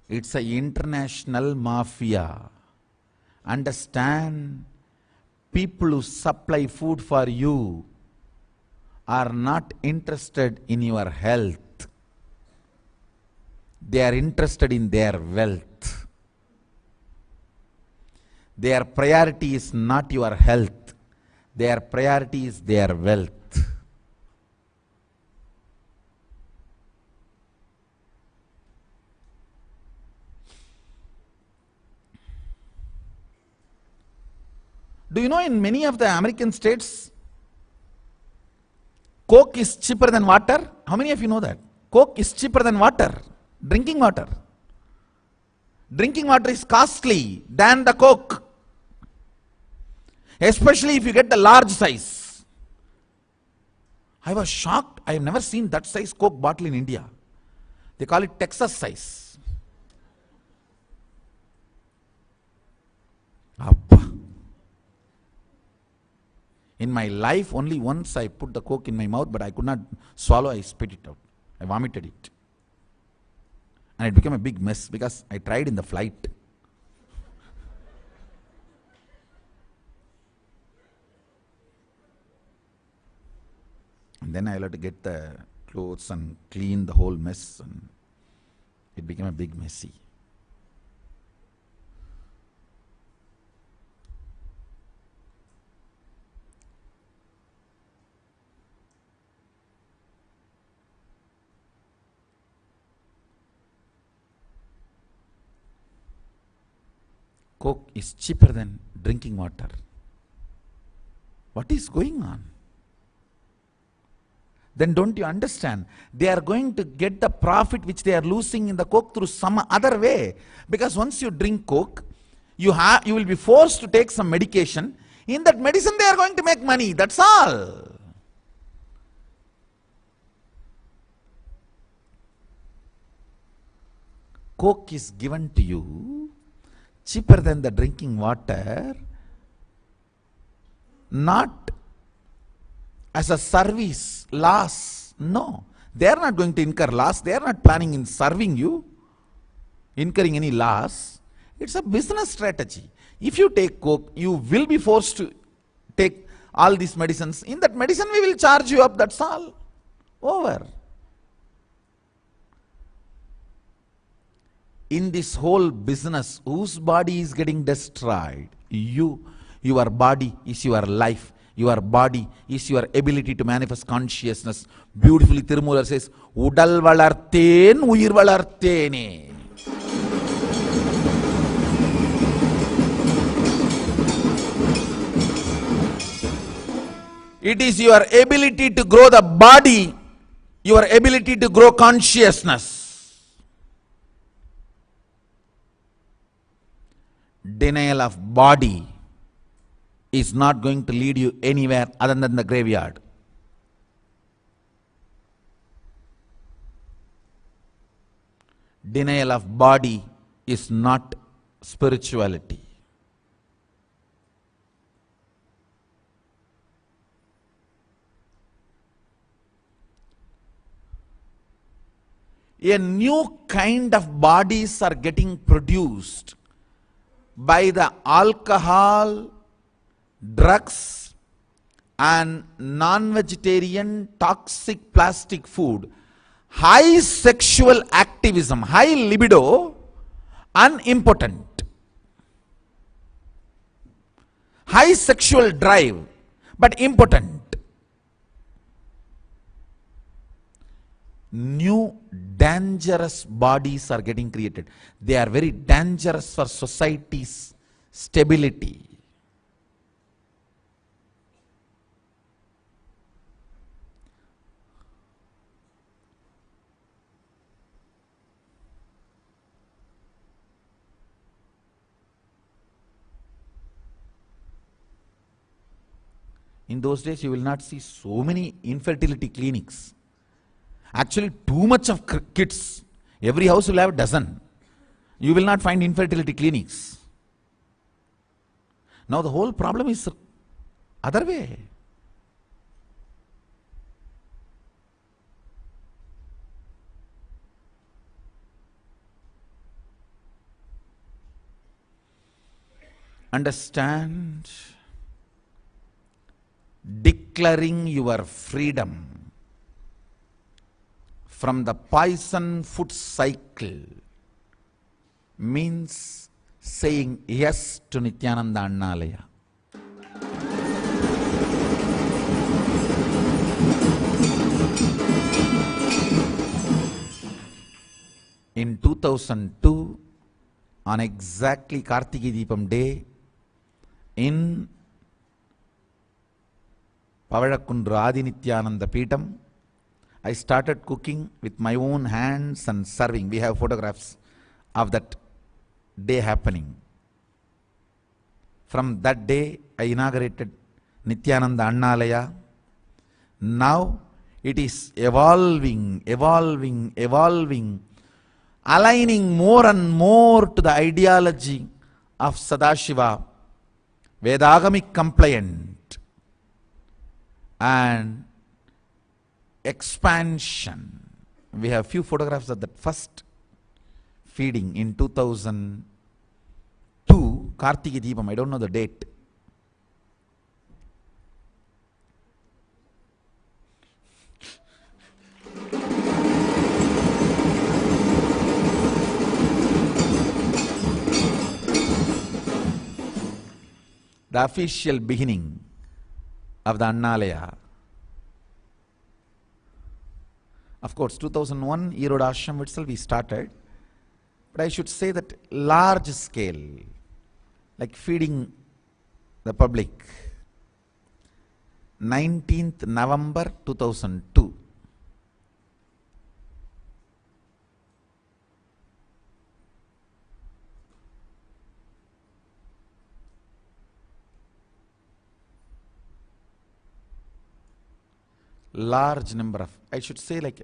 it's an international mafia. Understand, people who supply food for you are not interested in your health. They are interested in their wealth. Their priority is not your health. Their priority is their wealth. Do you know in many of the American states, Coke is cheaper than water? How many of you know that? Coke is cheaper than water, drinking water. Drinking water is costly than the Coke. Especially if you get the large size. I was shocked. I have never seen that size Coke bottle in India. They call it Texas size. Appa. In my life, only once I put the Coke in my mouth, but I could not swallow, I spit it out. I vomited it. And it became a big mess because I tried in the flight. And then I had to get the clothes and clean the whole mess, and it became a big messy. Coke is cheaper than drinking water. What is going on? Then don't you understand? They are going to get the profit which they are losing in the Coke through some other way. Because once you drink Coke, you will be forced to take some medication. In that medicine they are going to make money. That's all. Coke is given to you cheaper than the drinking water, not as a service, loss. No, they are not going to incur loss. They are not planning in serving you, incurring any loss. It's a business strategy. If you take Coke, you will be forced to take all these medicines. In that medicine, we will charge you up. That's all. Over. In this whole business, whose body is getting destroyed? You. Your body is your life. Your body is your ability to manifest consciousness. Beautifully, Tirumoolar says, Udal valarthen, uyir valarthene. It is your ability to grow the body, your ability to grow consciousness. Denial of body is not going to lead you anywhere other than the graveyard. Denial of body is not spirituality. A new kind of bodies are getting produced by the alcohol, drugs and non-vegetarian toxic plastic food, high sexual activism, high libido, unimpotent. high sexual drive, but impotent. New dangerous bodies are getting created. They are very dangerous for society's stability. In those days, you will not see so many infertility clinics. Actually, too much of kids. Every house will have a dozen. You will not find infertility clinics. Now the whole problem is other way. Understand, declaring your freedom from the poison food cycle means saying yes to Nithyananda Annalaya. In 2002, on exactly Kartiki Deepam day, in Pavadakundru Adi Nithyananda Peetam, I started cooking with my own hands and serving. We have photographs of that day happening. From that day, I inaugurated Nithyananda Annalaya. Now it is evolving, aligning more and more to the ideology of Sadashiva, Vedagamic compliant, and expansion. We have few photographs of that first feeding in 2002, Kartiki Deepam, I don't know the date. The official beginning of the Annalaya. Of course, 2001, Erode Ashram itself we started. But I should say that large scale, like feeding the public, 19th November 2002. Large number of, I should say, like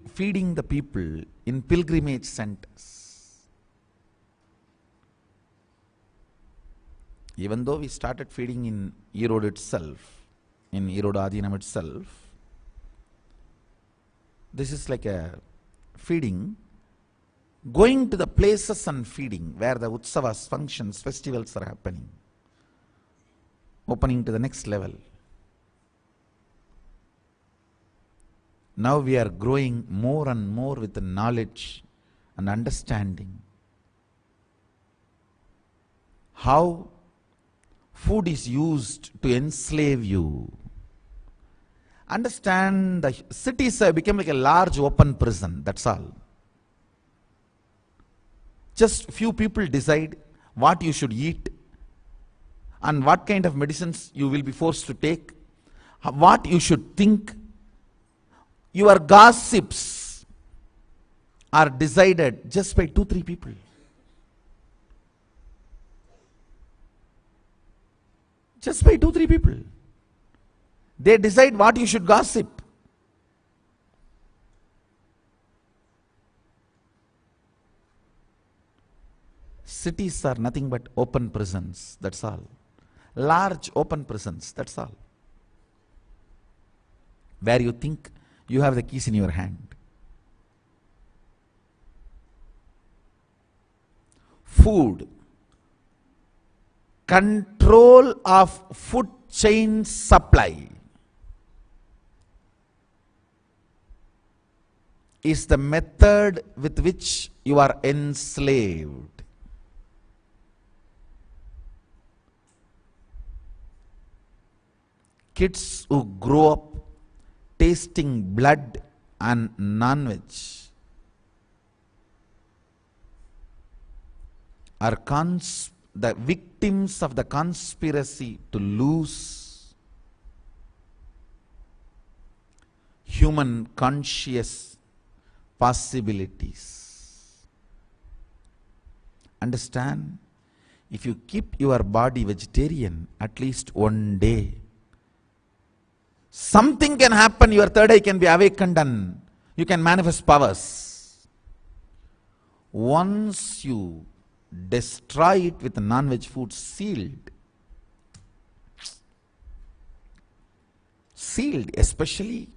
feeding the people in pilgrimage centers. Even though we started feeding in Erode itself, in Erode Adinam itself, this is like a feeding, going to the places and feeding where the utsavas, functions, festivals are happening, opening to the next level. Now we are growing more and more with the knowledge and understanding how food is used to enslave you. Understand, the cities have become like a large open prison, that's all. Just few people decide what you should eat and what kind of medicines you will be forced to take, what you should think. Your gossips are decided just by 2-3 people. Just by 2-3 people. They decide what you should gossip. Cities are nothing but open prisons, that's all. Large open prisons, that's all. Where you think you have the keys in your hand. Food. Control of food chain supply is the method with which you are enslaved. kids who grow up tasting blood and non-veg are the victims of the conspiracy to lose human conscious possibilities. Understand? If you keep your body vegetarian at least one day, something can happen, your third eye can be awakened and you can manifest powers. Once you destroy it with non-veg food, sealed, especially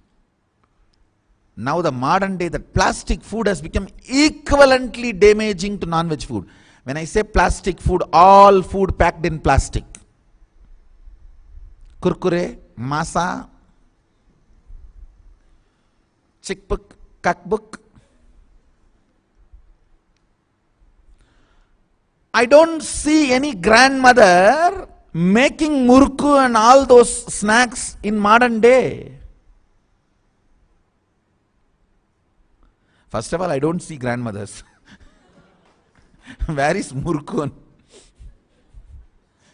now the modern day, that plastic food has become equivalently damaging to non-veg food. When I say plastic food, all food packed in plastic. Kurkure, masa, chickbook, cookbook. I don't see any grandmother making murku and all those snacks in modern day. First of all, I don't see grandmothers. Where is murku and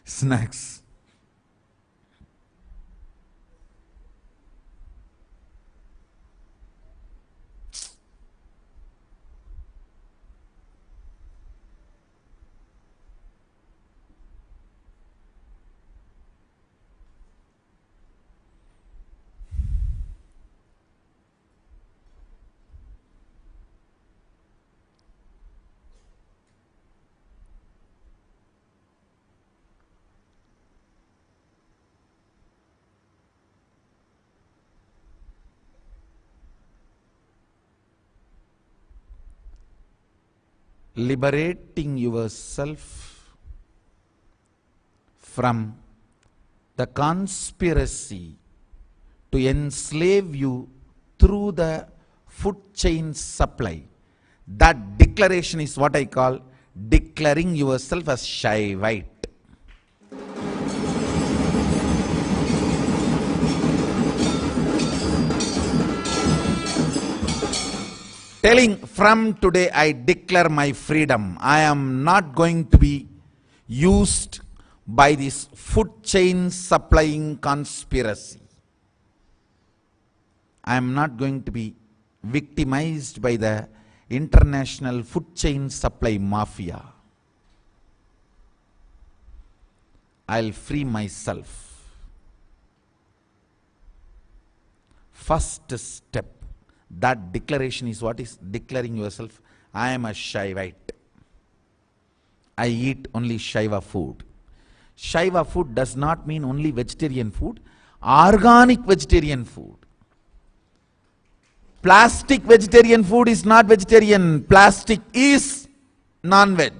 snacks? Liberating yourself from the conspiracy to enslave you through the food chain supply. That declaration is what I call declaring yourself as Shaivite. Telling, from today I declare my freedom. I am not going to be used by this food chain supplying conspiracy. I am not going to be victimized by the international food chain supply mafia. I'll free myself. First step. That declaration is what is declaring yourself. I am a Shaivite. I eat only Shaiva food. Shaiva food does not mean only vegetarian food. Organic vegetarian food. Plastic vegetarian food is not vegetarian. Plastic is non-veg.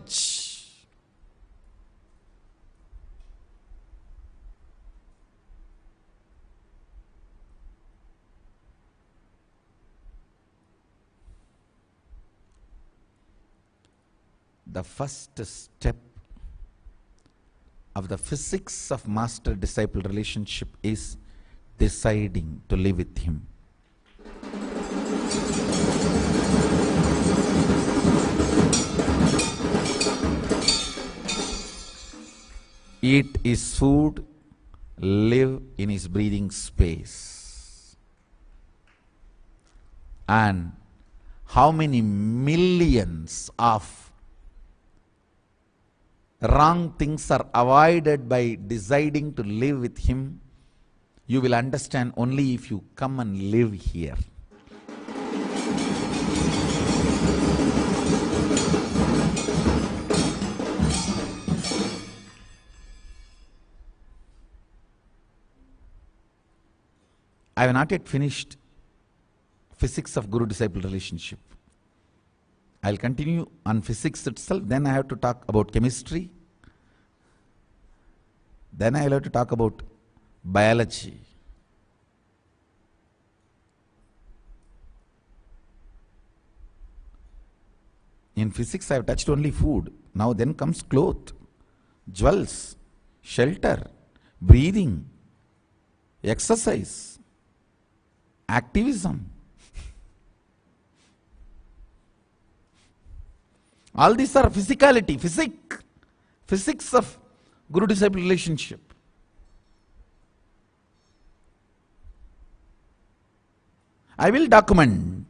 The first step of the physics of master-disciple relationship is deciding to live with him. Eat his food, live in his breathing space. And how many millions of wrong things are avoided by deciding to live with him, you will understand only if you come and live here. I have not yet finished physics of guru-disciple relationship. I'll continue on physics itself, then I have to talk about chemistry, then I'll have to talk about biology. In physics I have touched only food. Now then comes cloth, jewels, shelter, breathing. exercise, activism. All these are physicality, physics of guru-disciple relationship. I will document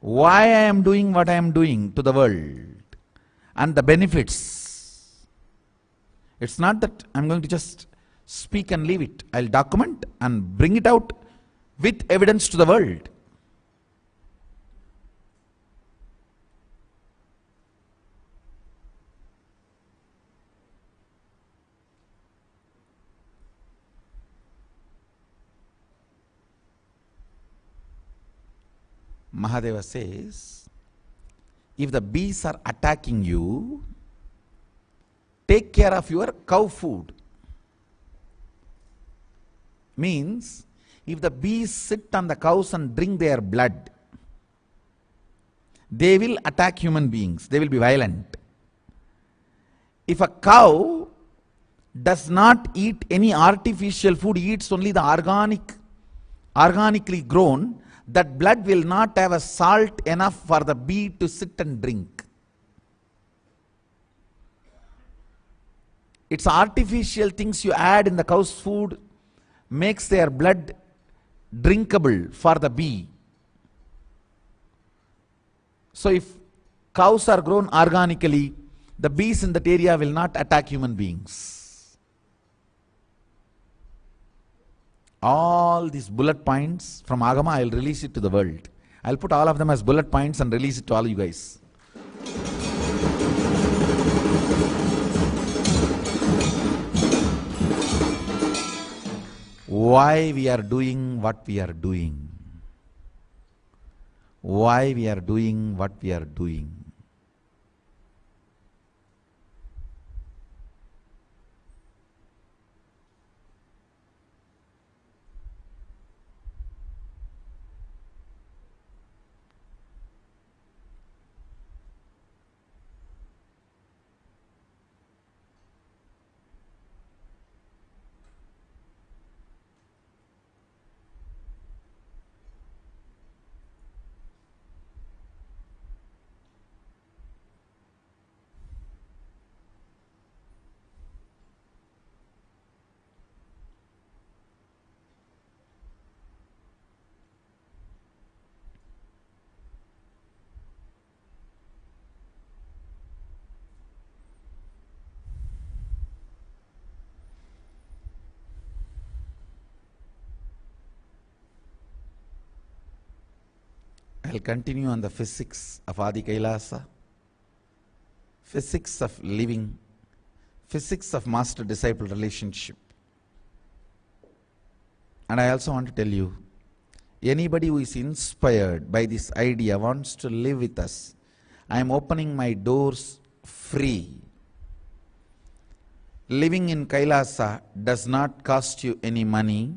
why I am doing what I am doing to the world and the benefits. It's not that I'm going to just speak and leave it. I'll document and bring it out with evidence to the world. Mahadeva says, if the bees are attacking you, take care of your cow food. Means, if the bees sit on the cows and drink their blood, they will attack human beings. They will be violent. If a cow does not eat any artificial food, eats only the organically grown, that blood will not have a salt enough for the bee to sit and drink. It's artificial things you add in the cow's food makes their blood drinkable for the bee. So if cows are grown organically, the bees in that area will not attack human beings. All these bullet points from Agama, I will release it to the world. I will put all of them as bullet points and release it to all you guys. Why we are doing what we are doing. Why we are doing what we are doing. I'll continue on the physics of Adi Kailasa, physics of living, physics of master-disciple relationship. And I also want to tell you, anybody who is inspired by this idea, wants to live with us, I am opening my doors free. Living in Kailasa does not cost you any money.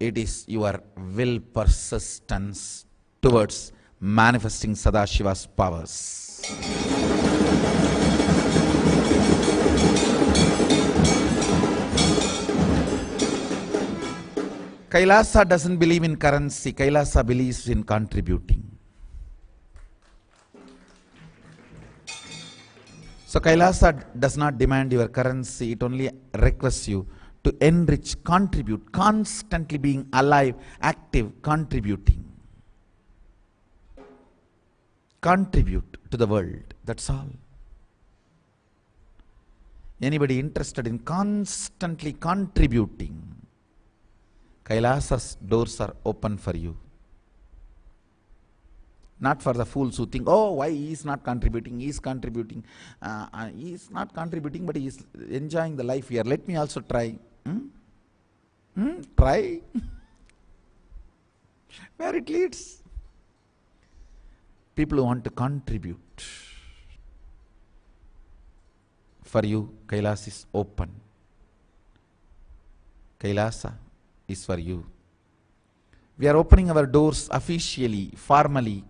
It is your will persistence towards manifesting Sadashiva's powers. Kailasa doesn't believe in currency. Kailasa believes in contributing. So Kailasa does not demand your currency. It only requests you to enrich, contribute, constantly being alive, active, contributing. Contribute to the world, that's all. Anybody interested in constantly contributing, Kailasa's doors are open for you. Not for the fools who think, oh, why he is not contributing, he is contributing. He is not contributing, but he is enjoying the life here. Let me also try. Try. Where it leads. People who want to contribute. For you, Kailasa is open. Kailasa is for you. We are opening our doors officially, formally,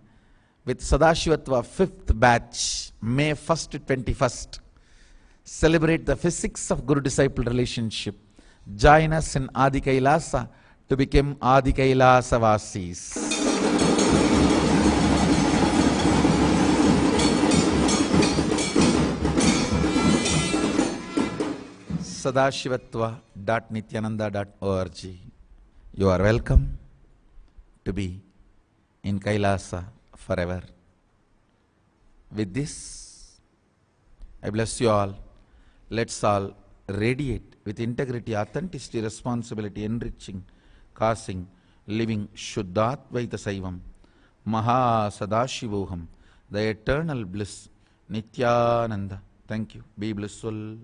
with Sadashivatva 5th batch, May 1st to 21st. Celebrate the physics of Guru-disciple relationship. Join us in Adi Kailasa to become Adi Kailasa Vasis. sadashivatva.nithyananda.org. You are welcome to be in Kailasa forever. With this, I bless you all. Let's all radiate with integrity, authenticity, responsibility, enriching, causing, living Shuddhatvaita Saivam, Maha Sadashivoham, the eternal bliss, Nithyananda. Thank you. Be blissful.